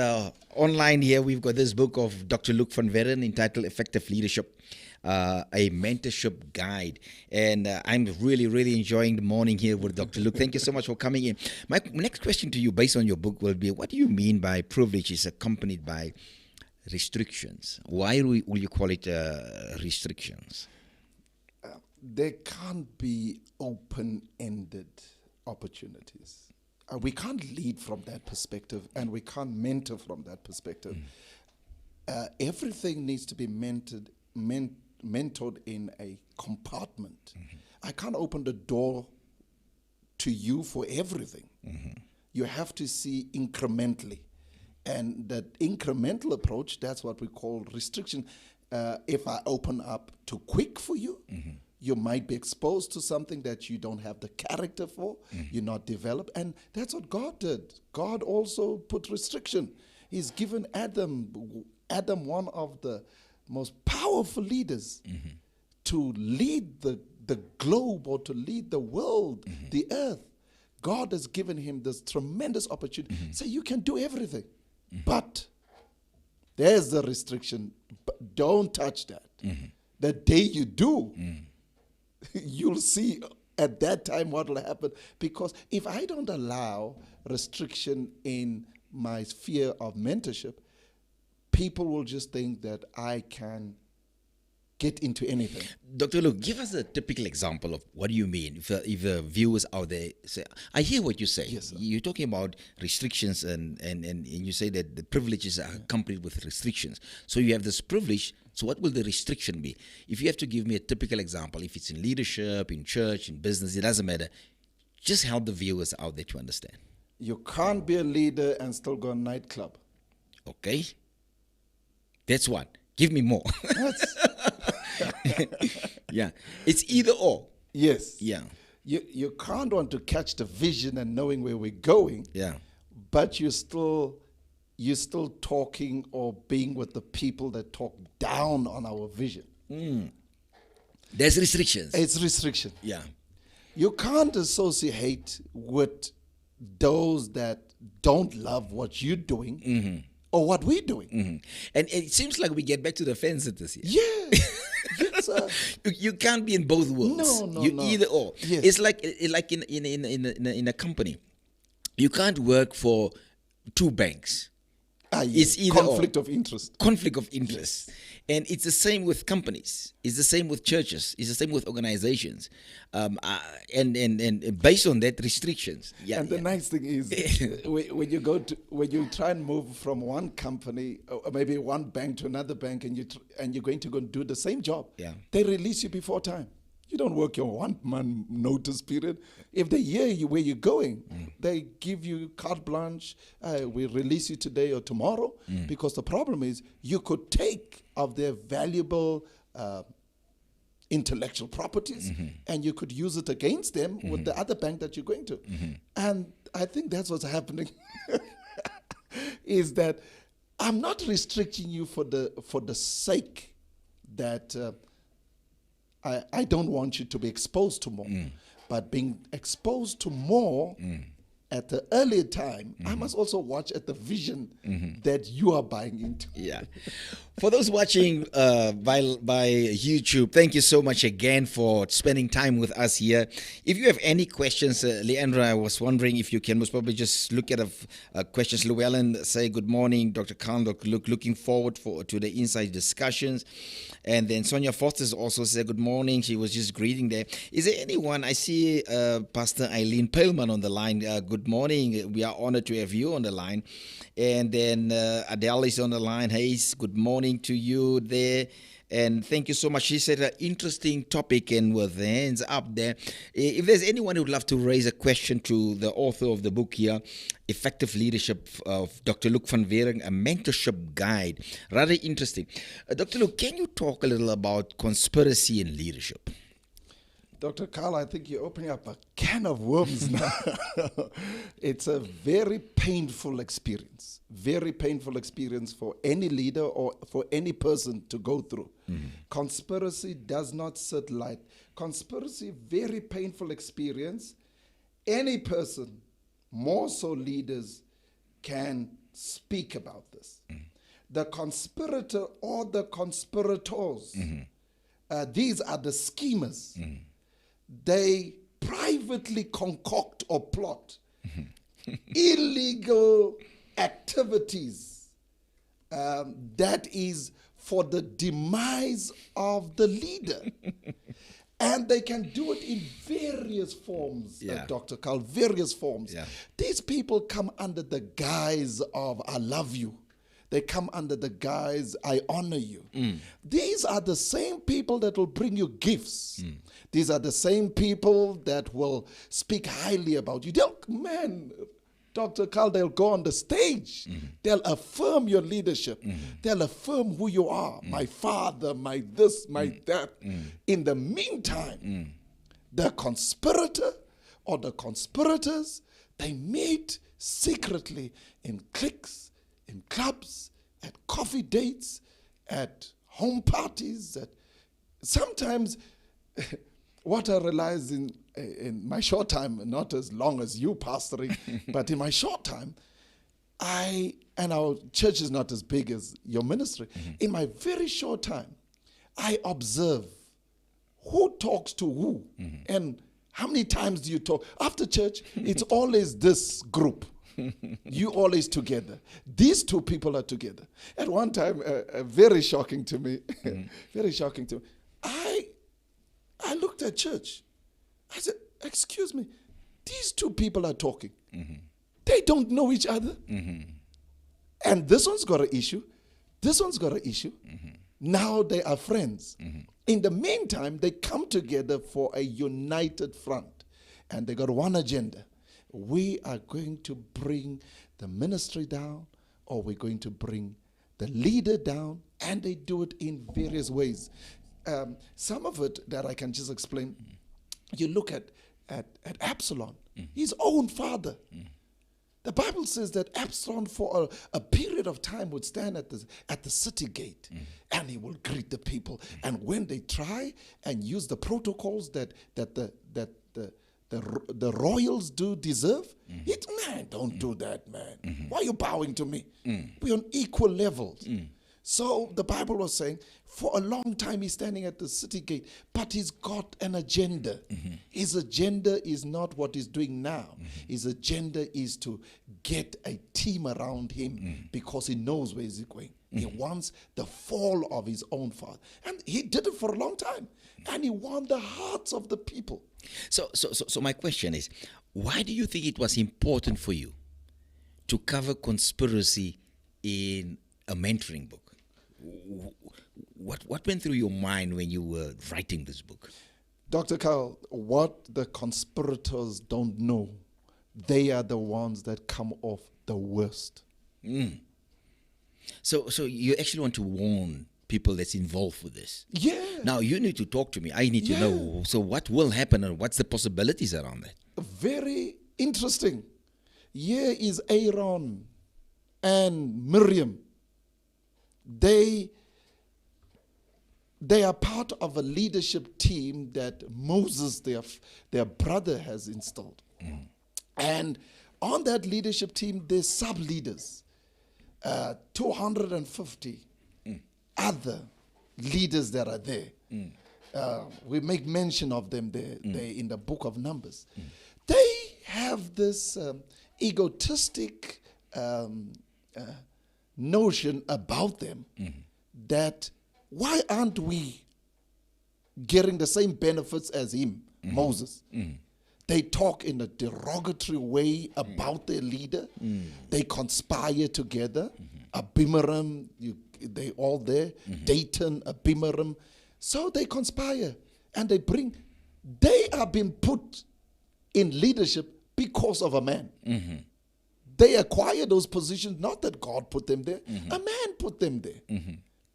online here, we've got this book of Dr. Luc van Weren entitled Effective Leadership, a mentorship guide. And I'm really enjoying the morning here with Dr. Luc. Thank you so much for coming in. My next question to you, based on your book, will be, what do you mean by privilege is accompanied by restrictions? Why will you call it restrictions? There can't be open-ended opportunities. We can't lead from that perspective, and we can't mentor from that perspective. Everything needs to be mentored in a compartment. I can't open the door to you for everything. You have to see incrementally. And that incremental approach, that's what we call restriction. If I open up too quick for you, you might be exposed to something that you don't have the character for, you're not developed. And that's what God did. God also put restriction. He's given Adam, one of the most powerful leaders, to lead the globe, or to lead the world, the earth. God has given him this tremendous opportunity. So you can do everything. But there's the restriction. But don't touch that. The day you do, you'll see at that time what will happen. Because if I don't allow restriction in my sphere of mentorship, people will just think that I can get into anything. Dr. Luke, give us a typical example of what do you mean. If the viewers out there say, I hear what you say. Yes, sir. You're talking about restrictions, and you say that the privileges are accompanied with restrictions. So you have this privilege. So what will the restriction be? If you have to give me a typical example, if it's in leadership, in church, in business, it doesn't matter. Just help the viewers out there to understand. You can't be a leader and still go nightclub. Okay? That's one. Give me more. Yeah. It's either or. Yes. Yeah. You can't want to catch the vision and knowing where we're going. Yeah. But you're still talking or being with the people that talk down on our vision. There's restrictions. It's restriction. Yeah. You can't associate with those that don't love what you're doing or what we're doing. And it seems like we get back to the fence at this here. Yeah. Yes, You can't be in both worlds. No, You no. either or. Yes. It's like in a company. You can't work for two banks. Yes. It's either conflict of interest. Conflict of interest. And it's the same with companies. It's the same with churches. It's the same with organizations. And based on that, restrictions. Yeah. And the nice thing is, when you try and move from one company, or maybe one bank to another bank, and you're going to go and do the same job, Yeah. they release you before time. You don't work your 1 month notice period. If they hear you where you're going, they give you carte blanche. We release you today or tomorrow, because the problem is you could take of their valuable intellectual properties, and you could use it against them with the other bank that you're going to. And I think that's what's happening. Is that I'm not restricting you for the sake that I don't want you to be exposed to more, but being exposed to more at the earlier time, I must also watch at the vision that you are buying into. Yeah. For those watching by YouTube, thank you so much again for spending time with us here. If you have any questions, Leandra, I was wondering if you can most probably just look at questions. Llewellyn say good morning, Dr. Khan, looking forward to the inside discussions. And then Sonia Foster also said good morning. She was just greeting there. Is there anyone? I see Pastor Eileen Pellman on the line. Good morning. We are honored to have you on the line. And then Adele is on the line. Hey, good morning to you there. And thank you so much. She said an interesting topic, and with the hands up there. If there's anyone who would love to raise a question to the author of the book here, Effective Leadership of Dr. Luc van Weren, a mentorship guide. Rather interesting. Dr. Luc, can you talk a little about conspiracy in leadership? Dr. Carl, I think you're opening up a can of worms now. It's a very painful experience for any leader or for any person to go through. Conspiracy does not sit light. Conspiracy, very painful experience. Any person, more so leaders, can speak about this. The conspirator or the conspirators, these are the schemers. They privately concoct or plot illegal activities that is for the demise of the leader. And they can do it in various forms, Dr. Carl, various forms. These people come under the guise of I love you. They come under the guise, I honor you. These are the same people that will bring you gifts. These are the same people that will speak highly about you. Dr. Carl, they'll go on the stage. They'll affirm your leadership. They'll affirm who you are. My father, my this, my that. In the meantime, the conspirator or the conspirators, they meet secretly in cliques, in clubs, at coffee dates, at home parties. Sometimes what I realized in my short time, not as long as you pastoring, but in my short time, and our church is not as big as your ministry. In my very short time, I observe who talks to who and how many times do you talk. After church, it's always this group. You always together. These two people are together. At one time, very shocking to me, very shocking to me. I looked at church. I said, excuse me, these two people are talking. They don't know each other. And this one's got an issue. This one's got an issue. Now they are friends. In the meantime, they come together for a united front. And they got one agenda. We are going to bring the ministry down, or we're going to bring the leader down, and they do it in various ways. Some of it that I can just explain, you look at Absalom, his own father. The Bible says that Absalom for a period of time would stand at the city gate and he will greet the people. And when they try and use the protocols that the royals do deserve, man, don't do that, man. Why are you bowing to me? We're on equal levels. So the Bible was saying, for a long time he's standing at the city gate, but he's got an agenda. His agenda is not what he's doing now. His agenda is to get a team around him because he knows where he's going. He wants the fall of his own father. And he did it for a long time. And he won the hearts of the people. So my question is, why do you think it was important for you to cover conspiracy in a mentoring book? What went through your mind when you were writing this book? Dr. Carl, what the conspirators don't know, they are the ones that come off the worst. So you actually want to warn people that's involved with this? Yeah. Now you need to talk to me. I need to know. So what will happen and what's the possibilities around that? Very interesting. Here is Aaron and Miriam. They are part of a leadership team that Moses, their brother, has installed. And on that leadership team, there's sub-leaders, 250 other leaders that are there. We make mention of them there in the book of Numbers. They have this egotistic notion about them that why aren't we getting the same benefits as him, Moses? They talk in a derogatory way about their leader. They conspire together. Abimelech, they all there. Dathan, Abimelech. So they conspire and they are being put in leadership because of a man. They acquire those positions, not that God put them there. A man put them there.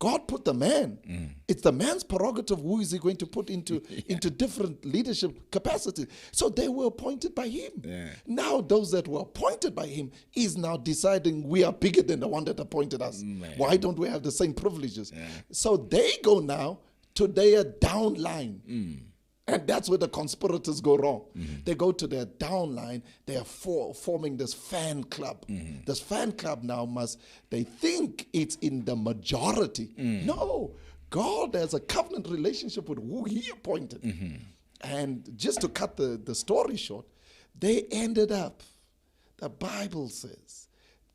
God put the man. It's the man's prerogative who is he going to put into different leadership capacity. So they were appointed by him. Yeah. Now those that were appointed by him is now deciding we are bigger than the one that appointed us. Man. Why don't we have the same privileges? So they go now to their downline. And that's where the conspirators go wrong. They go to their downline. They are forming this fan club. This fan club now they think it's in the majority. No, God has a covenant relationship with who he appointed. And just to cut the story short, they ended up, the Bible says,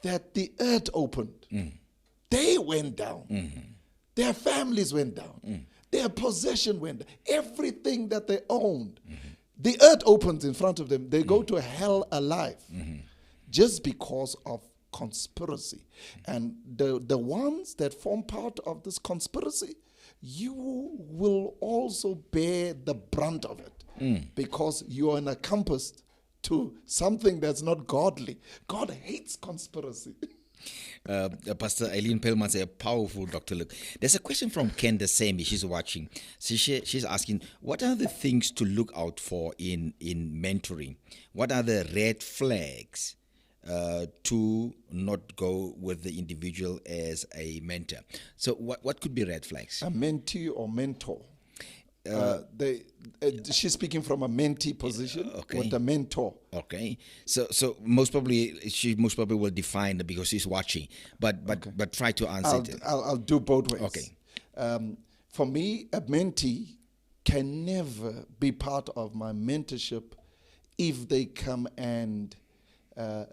that the earth opened. They went down. Their families went down. Their possession went down. Everything that they owned. The earth opens in front of them. They go to hell alive. Just because of conspiracy. And the ones that form part of this conspiracy, you will also bear the brunt of it. Because you are an accomplice to something that's not godly. God hates conspiracy. Pastor Eileen Pelman said, powerful, Dr. Luke. There's a question from Kenda Semi. She's watching. She's asking, what are the things to look out for in mentoring? What are the red flags to not go with the individual as a mentor? So what could be red flags? A mentee or mentor. She's speaking from a mentee position with a mentor. Okay, so she most probably will define it because she's watching, but try to answer it. I'll do both ways. Okay. For me, a mentee can never be part of my mentorship if they come and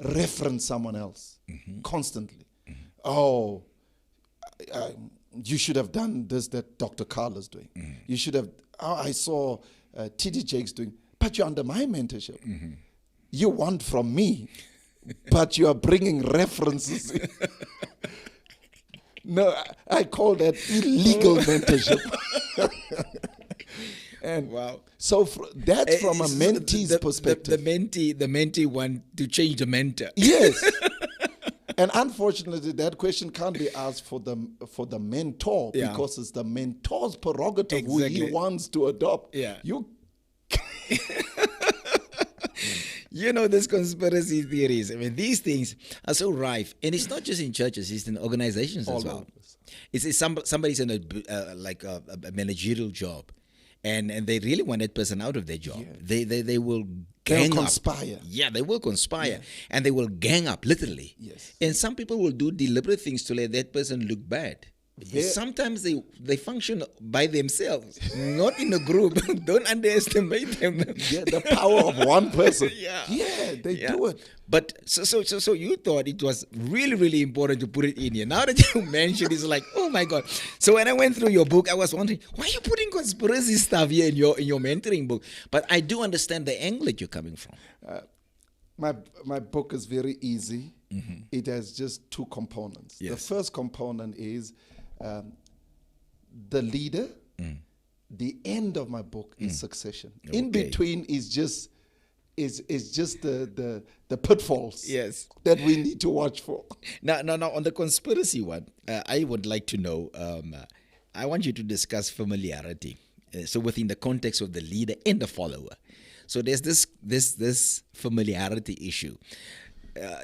reference someone else constantly. Oh, you should have done this that Dr. Carl is doing. You should have. I saw T.D. Jakes doing, but you're under my mentorship. You want from me, but you are bringing references. No, I call that illegal mentorship. And wow. So that's from a mentee's perspective. The mentee want to change the mentor. Yes. And unfortunately, that question can't be asked for the mentor because it's the mentor's prerogative who he wants to adopt. Yeah. You this conspiracy theories. I mean, these things are so rife, and it's not just in churches; it's in organizations as well. It's somebody's in a managerial job, and they really want that person out of their job. Yeah. They will conspire. Yeah, they will conspire, and they will gang up literally. Yes. And some people will do deliberate things to let that person look bad. Sometimes they function by themselves, not in a group. Don't underestimate them. Yeah, the power of one person. They do it. But so you thought it was really, really important to put it in here. Now that you mentioned it's like, oh my God. So when I went through your book, I was wondering, why are you putting conspiracy stuff here in your mentoring book? But I do understand the angle that you're coming from. My book is very easy. It has just two components. Yes. The first component is the leader. The end of my book is succession. Okay. In between is just the pitfalls that we need to watch for. Now on the conspiracy one, I would like to know. I want you to discuss familiarity. So within the context of the leader and the follower. So there's this familiarity issue.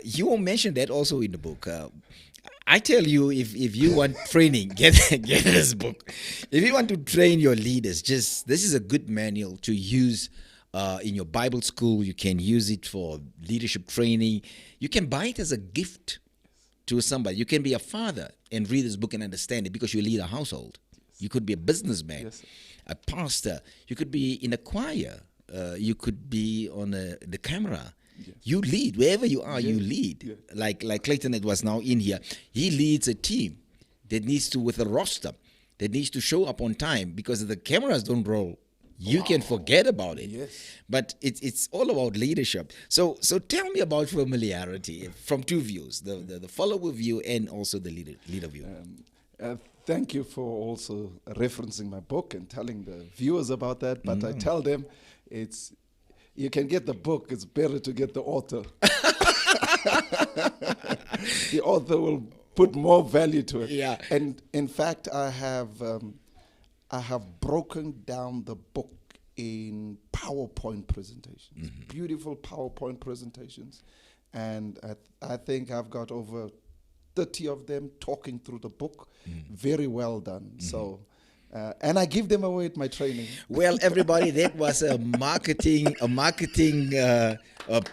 You mentioned that also in the book. I tell you, if you want training, get this book. If you want to train your leaders, this is a good manual to use in your Bible school. You can use it for leadership training. You can buy it as a gift to somebody. You can be a father and read this book and understand it because you lead a household. You could be a businessman, a pastor. You could be in a choir. You could be on the camera. Yes. You lead wherever you are. You lead like Clayton that was now in here. He leads a team that needs to with a roster that needs to show up on time because if the cameras don't roll, you can forget about it. Yes. But it's all about leadership. So tell me about familiarity from two views: the follower view and also the leader view. Thank you for also referencing my book and telling the viewers about that. But I tell them you can get the book, it's better to get the author. The author will put more value to it. Yeah. And in fact, I have broken down the book in PowerPoint presentations, beautiful PowerPoint presentations, and I think I've got over 30 of them talking through the book. Very well done. So. And I give them away at my training. Well, everybody, that was a marketing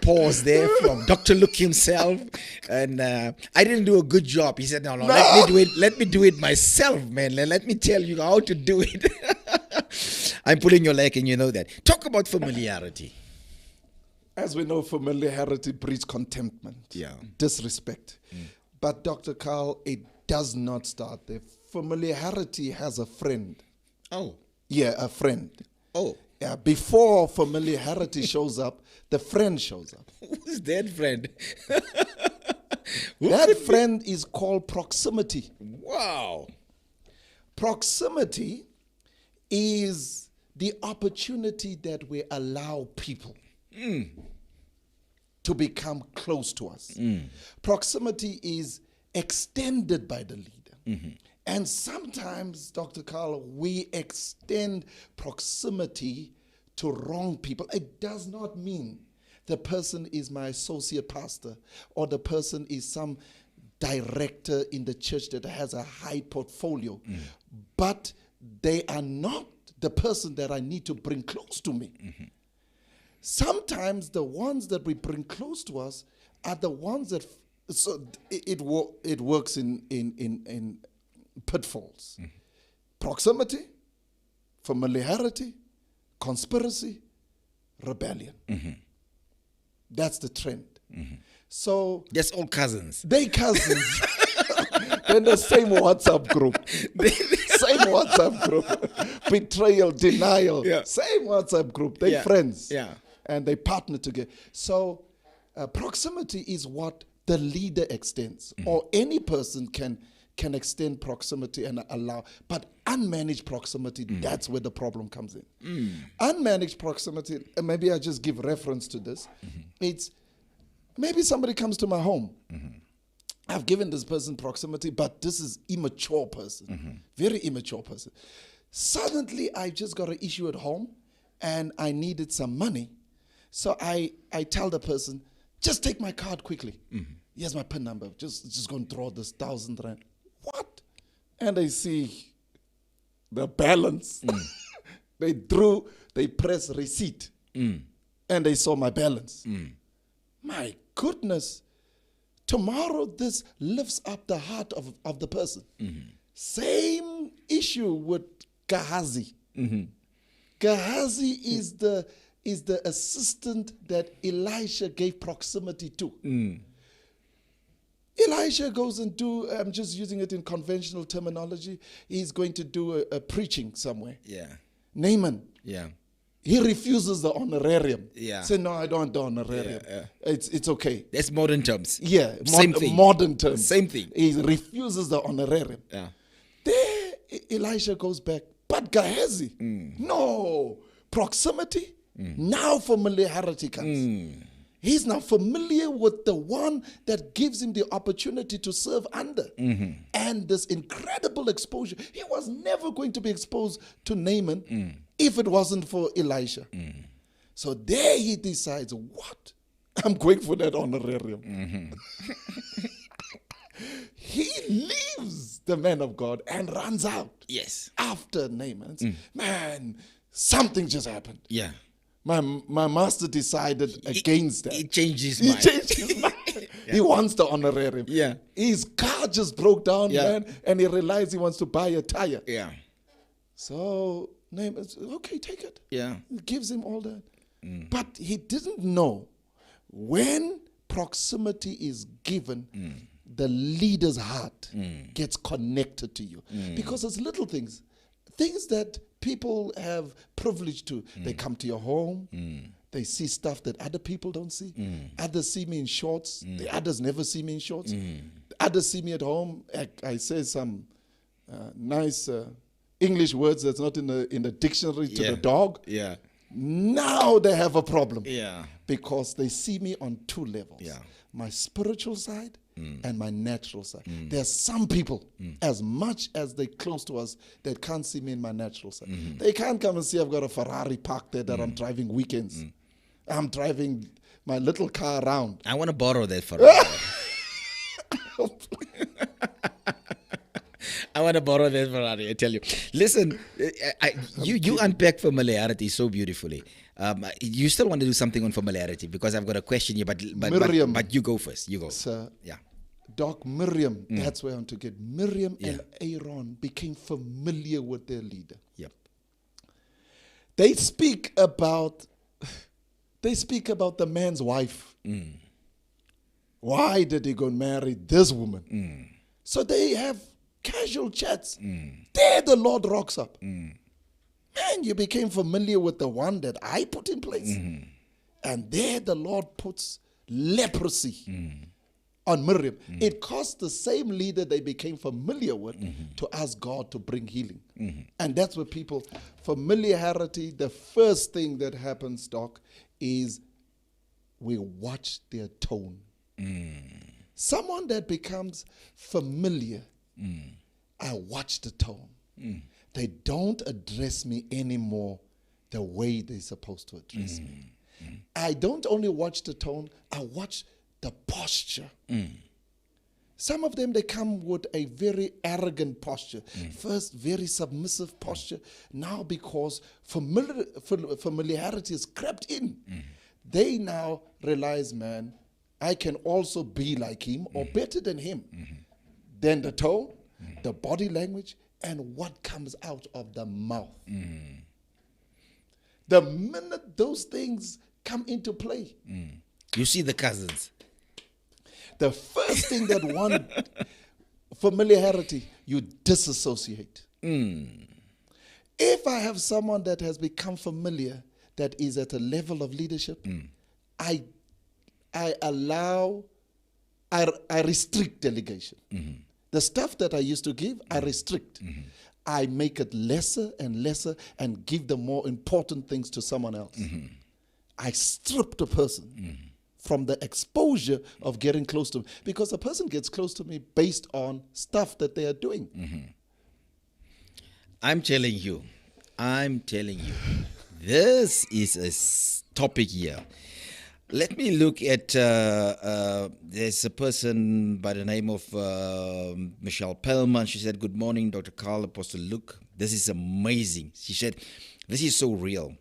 pause there from Dr. Luke himself, and I didn't do a good job. He said, "No, let me do it myself, man. Let me tell you how to do it." I'm pulling your leg, and you know that. Talk about familiarity. As we know, familiarity breeds contentment, disrespect. But Dr. Carl, it does not start there. Familiarity has a friend. Oh. Yeah, a friend. Oh. Yeah, before familiarity shows up, the friend shows up. Who's that friend? That friend is called proximity. Wow. Proximity is the opportunity that we allow people to become close to us. Proximity is extended by the leader. And sometimes, Dr. Carl, we extend proximity to wrong people. It does not mean the person is my associate pastor or the person is some director in the church that has a high portfolio. But they are not the person that I need to bring close to me. Sometimes the ones that we bring close to us are the ones that, so it works in pitfalls. Proximity, familiarity, conspiracy, rebellion. That's the trend. So that's all cousins. they cousins. They're in the same WhatsApp group. Same WhatsApp group. Betrayal, denial. Same WhatsApp group. They're friends. And they partner together. So proximity is what the leader extends, or any person can extend proximity and allow. But unmanaged proximity, that's where the problem comes in. Unmanaged proximity, and maybe I just give reference to this. It's maybe somebody comes to my home. I've given this person proximity, but this is immature person, very immature person. Suddenly, I just got an issue at home, and I needed some money. So I tell the person, just take my card quickly. Here's my PIN number. Just go and draw this 1,000 rand. What? And I see the balance. They press receipt. And they saw my balance. My goodness. Tomorrow this lifts up the heart of the person. Same issue with Gehazi. Gehazi is the assistant that Elisha gave proximity to. Elisha goes and I'm just using it in conventional terminology, he's going to do a preaching somewhere. Naaman. He refuses the honorarium. Say, no, I don't want the honorarium. It's okay. That's modern terms. Same thing. Modern terms. Same thing. He refuses the honorarium. There, Elisha goes back. But Gehazi, no. Proximity, now familiarity comes. He's now familiar with the one that gives him the opportunity to serve under. And this incredible exposure. He was never going to be exposed to Naaman if it wasn't for Elisha. So there he decides, what? I'm going for that honorarium. He leaves the man of God and runs out. After Naaman. Man, something just happened. My master decided against that. He changed his mind. He wants the honorarium. His car just broke down, man, and he realized he wants to buy a tire. So Naaman says, okay, take it. He gives him all that. But he didn't know when proximity is given, the leader's heart gets connected to you. Because it's little things that people have privilege to. They come to your home. They see stuff that other people don't see. Others see me in shorts. The others never see me in shorts. Others see me at home. I say some nice English words that's not in the dictionary to the dog. Now they have a problem. Because they see me on two levels. My spiritual side and my natural side. There's some people, as much as they're close to us, that can't see me in my natural side. They can't come and see I've got a Ferrari parked there that I'm driving weekends. I'm driving my little car around. I want to borrow that for I want to borrow that Ferrari, I tell you. Listen, you unpack familiarity so beautifully. You still want to do something on familiarity because I've got a question here, but you go first. You go. Sir, yeah. Doc, Miriam, that's where I want to get. Miriam and Aaron became familiar with their leader. Yep. They speak about the man's wife. Why did he go and marry this woman? So they have casual chats. There the Lord rocks up. Man, you became familiar with the one that I put in place. And there the Lord puts leprosy on Miriam. It cost the same leader they became familiar with to ask God to bring healing. And that's what people, familiarity, the first thing that happens, Doc, is we watch their tone. Someone that becomes familiar, I watch the tone. They don't address me anymore the way they're supposed to address me. I don't only watch the tone, I watch the posture. Some of them, they come with a very arrogant posture. First, very submissive posture. Now, because familiarity is crept in, they now realize, man, I can also be like him or better than him. Then the tone, the body language, and what comes out of the mouth. The minute those things come into play, you see the cousins. The first thing that one familiarity, you disassociate. If I have someone that has become familiar, that is at a level of leadership, I restrict delegation. The stuff that I used to give, I restrict. I make it lesser and lesser and give the more important things to someone else. I strip the person from the exposure of getting close to me, because a person gets close to me based on stuff that they are doing. I'm telling you, this is a topic here. Let me look at, there's a person by the name of Michelle Pellman. She said, good morning, Dr. Carl, Apostle Luke. This is amazing. She said, this is so real.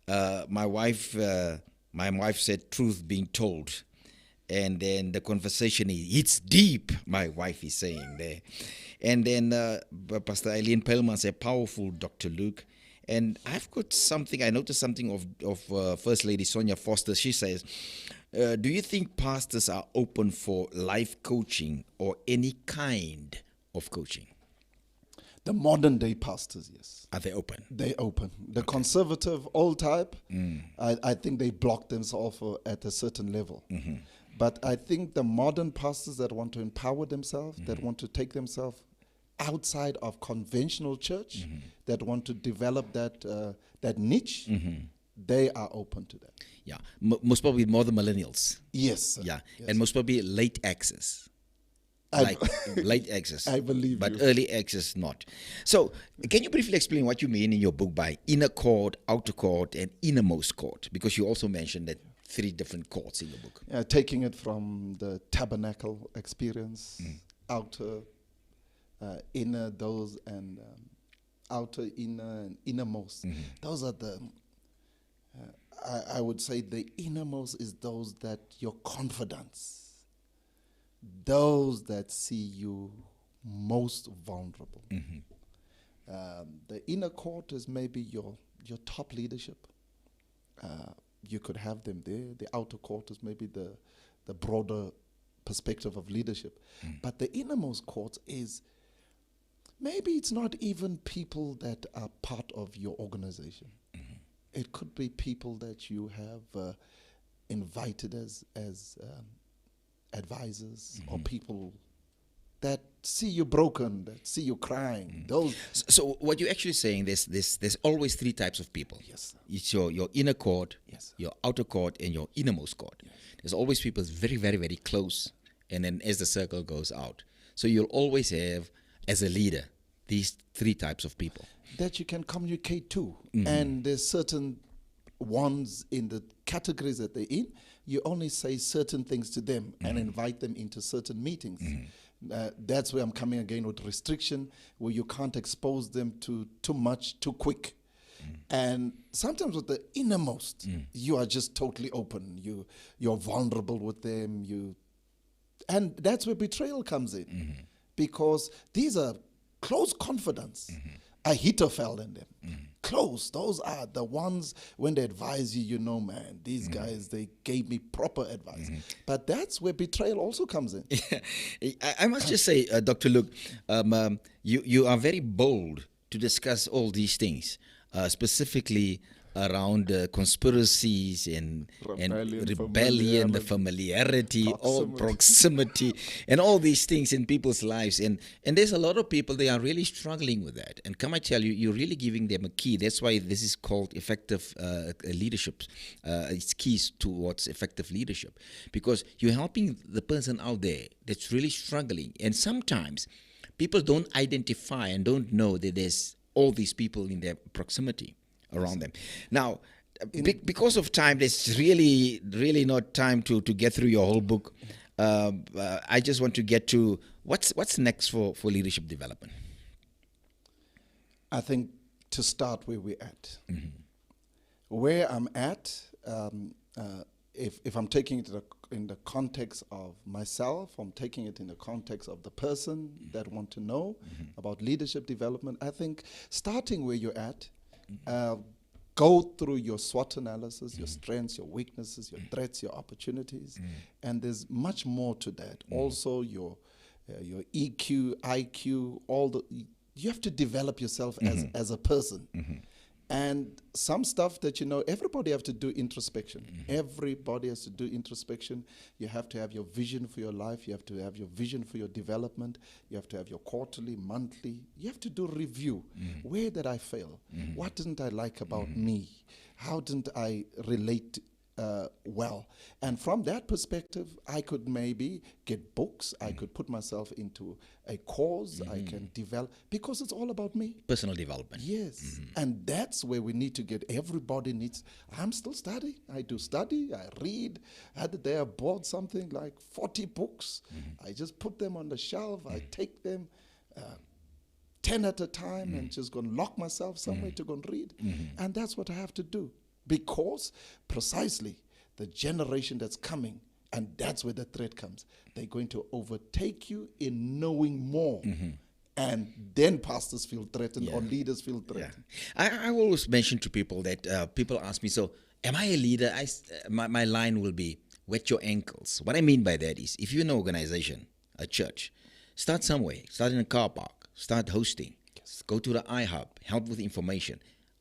My wife said truth being told. And then the conversation it's deep, my wife is saying there. And then Pastor Eileen Pellman said, powerful, Dr. Luke. And I've got something, I noticed something of First Lady Sonia Foster. She says, do you think pastors are open for life coaching or any kind of coaching? The modern day pastors, yes. Are they open? They're open. The conservative old type, I think they block themselves at a certain level. But I think the modern pastors that want to empower themselves, that want to take themselves outside of conventional church, that want to develop that niche, they are open to that. Yeah, most probably more the millennials. Yes, sir. Yeah, Yes. and most probably late access. Late access. I believe but you. early access not. So, can you briefly explain what you mean in your book by inner court, outer court, and innermost court? Because you also mentioned that 3 different courts in your book. Taking it from the tabernacle experience, outer, inner, those, and outer, inner, and innermost. Those are the, I would say the innermost is those that your confidence, those that see you most vulnerable. The inner court is maybe your top leadership. You could have them there. The outer court is maybe the broader perspective of leadership. But the innermost court is, maybe it's not even people that are part of your organization. It could be people that you have invited as advisors, or people that see you broken, that see you crying. Those. So what you're actually saying, there's always 3 types of people. Yes, sir. It's your inner court, Yes, sir. your outer court, and your innermost court. There's always people very, very, very close, and then as the circle goes out. So you'll always have, as a leader, these three types of people. That you can communicate to. Mm-hmm. And there's certain ones in the categories that they're in, you only say certain things to them and invite them into certain meetings. That's where I'm coming again with restriction, where you can't expose them to too much, too quick. And sometimes with the innermost, you are just totally open. You're vulnerable with them. And that's where betrayal comes in. Because these are close confidants. Ahithophel in them. Close. Those are the ones when they advise you, man, these guys, they gave me proper advice. But that's where betrayal also comes in. I must just say, Dr. Luke, you are very bold to discuss all these things, specifically around conspiracies and rebellion, the familiarity, all proximity, and all these things in people's lives. And there's a lot of people, they are really struggling with that. And come I tell you, you're really giving them a key. That's why this is called effective leadership. It's keys towards effective leadership, because you're helping the person out there that's really struggling. And sometimes people don't identify and don't know that there's all these people in their proximity around them. Now, because of time, there's really not time to get through your whole book. I just want to get to what's next for leadership development. I think to start where we're at. Where I'm at, if I'm taking it in the context of myself, I'm taking it in the context of the person that want to know about leadership development, I think starting where you're at, go through your SWOT analysis, your strengths, your weaknesses, your threats, your opportunities, and there's much more to that. Also, your EQ, IQ, you have to develop yourself as a person. And some stuff that everybody have to do introspection. Everybody has to do introspection. You have to have your vision for your life. You have to have your vision for your development. You have to have your quarterly, monthly. You have to do review. Where did I fail? What didn't I like about me? How didn't I relate well? And from that perspective, I could maybe get books. I could put myself into a cause. I can develop, because it's all about me. Personal development. Yes. And that's where we need to get, everybody needs. I'm still studying. I do study. I read. I had the day I bought something like 40 books. I just put them on the shelf. I take them 10 at a time and just go and lock myself somewhere to go and read. And that's what I have to do. Because precisely the generation that's coming, and that's where the threat comes, they're going to overtake you in knowing more. And then pastors feel threatened or leaders feel threatened. I always mention to people that people ask me, so am I a leader? My line will be, wet your ankles. What I mean by that is, if you're an organization, a church, start somewhere. Start in a car park. Start hosting. Go to the iHub. Help with information.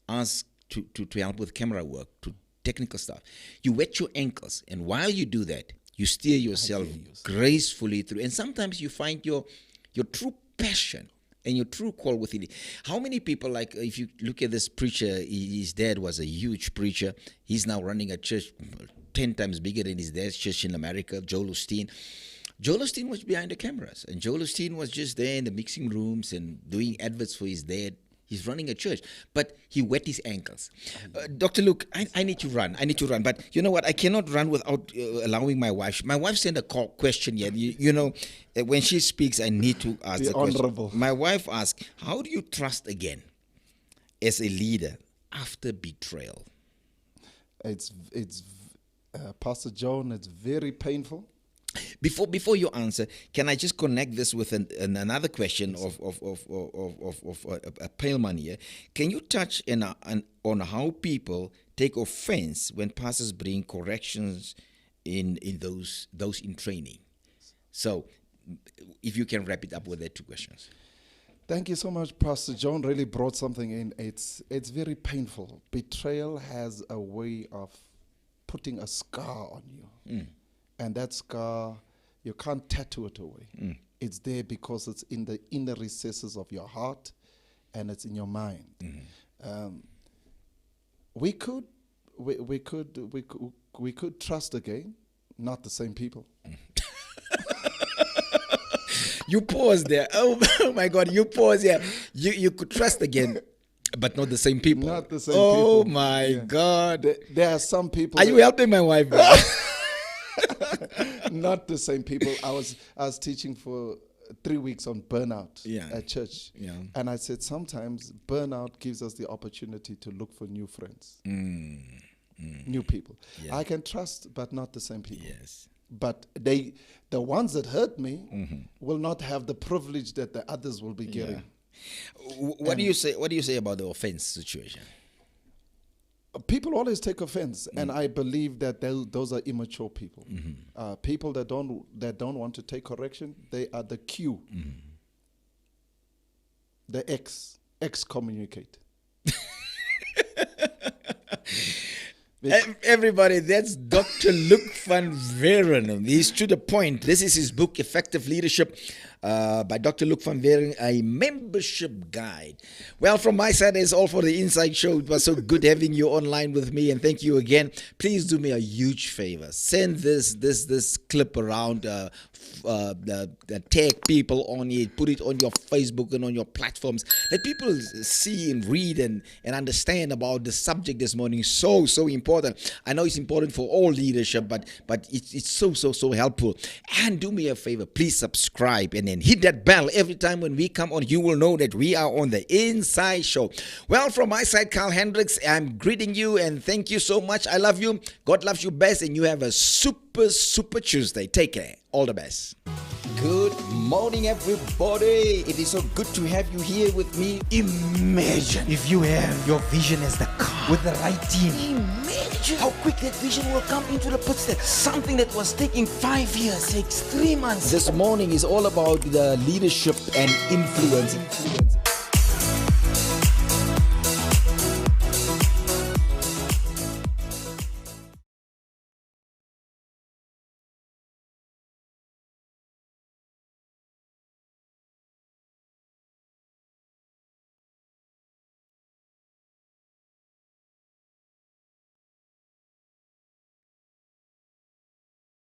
Ask to help with camera work, to technical stuff. You wet your ankles, and while you do that, you steer yourself gracefully through. And sometimes you find your true passion and your true call within it. How many people, like if you look at this preacher, his dad was a huge preacher. He's now running a church 10 times bigger than his dad's church in America, Joel Osteen. Joel Osteen was behind the cameras, and Joel Osteen was just there in the mixing rooms and doing adverts for his dad. He's running a church, but he wet his ankles. Dr. Luke, I need to run. But you know what? I cannot run without allowing my wife. My wife sent a question yet. When she speaks, I need to ask the honorable question. My wife asked, how do you trust again as a leader after betrayal? It's Pastor John, it's very painful. Before you answer, can I just connect this with another question of a paleman here? Can you touch on how people take offense when pastors bring corrections in those in training? So, if you can wrap it up with that two questions. Thank you so much, Pastor John. Really brought something in. It's very painful. Betrayal has a way of putting a scar on you. And that scar, you can't tattoo it away. It's there because it's in the inner recesses of your heart, and it's in your mind. We could trust again, not the same people. You pause there. Oh my God, you pause here. You could trust again, but not the same people. Not the same oh people. my Yeah. God. There are some people. Are you helping my wife? Bro? Not the same people. I was teaching for 3 weeks on burnout Yeah. at church. Yeah. And I said sometimes burnout gives us the opportunity to look for new friends, new people. Yeah. I can trust, but not the same people. Yes. But the ones that hurt me will not have the privilege that the others will be getting. What do you say? What do you say about the offense situation? People always take offense, and I believe that those are immature people. People that don't want to take correction, they are the Q. The excommunicate. Everybody, that's Dr. Luke van Weren. He's to the point. This is his book, Effective Leadership, by Dr. Luke van Weren, a membership guide. Well, from my side, it's all for the Inside Show. It was so good having you online with me, and thank you again. Please do me a huge favor. Send this clip around, tag people on it, put it on your Facebook and on your platforms. Let people see and read and understand about the subject this morning. So important. I know it's important for all leadership, but it's so helpful. And do me a favor, please subscribe and then hit that bell. Every time when we come on, you will know that we are on the Inside Show. Well, from my side, Carl Hendricks, I'm greeting you and thank you so much. I love you. God loves you best, and you have a super Tuesday. Take care. All the best. Good morning, everybody. It is so good to have you here with me. Imagine if you have your vision as the car with the right team. Imagine how quick that vision will come into the footsteps. Something that was taking 5 years takes 3 months. This morning is all about the leadership and influence.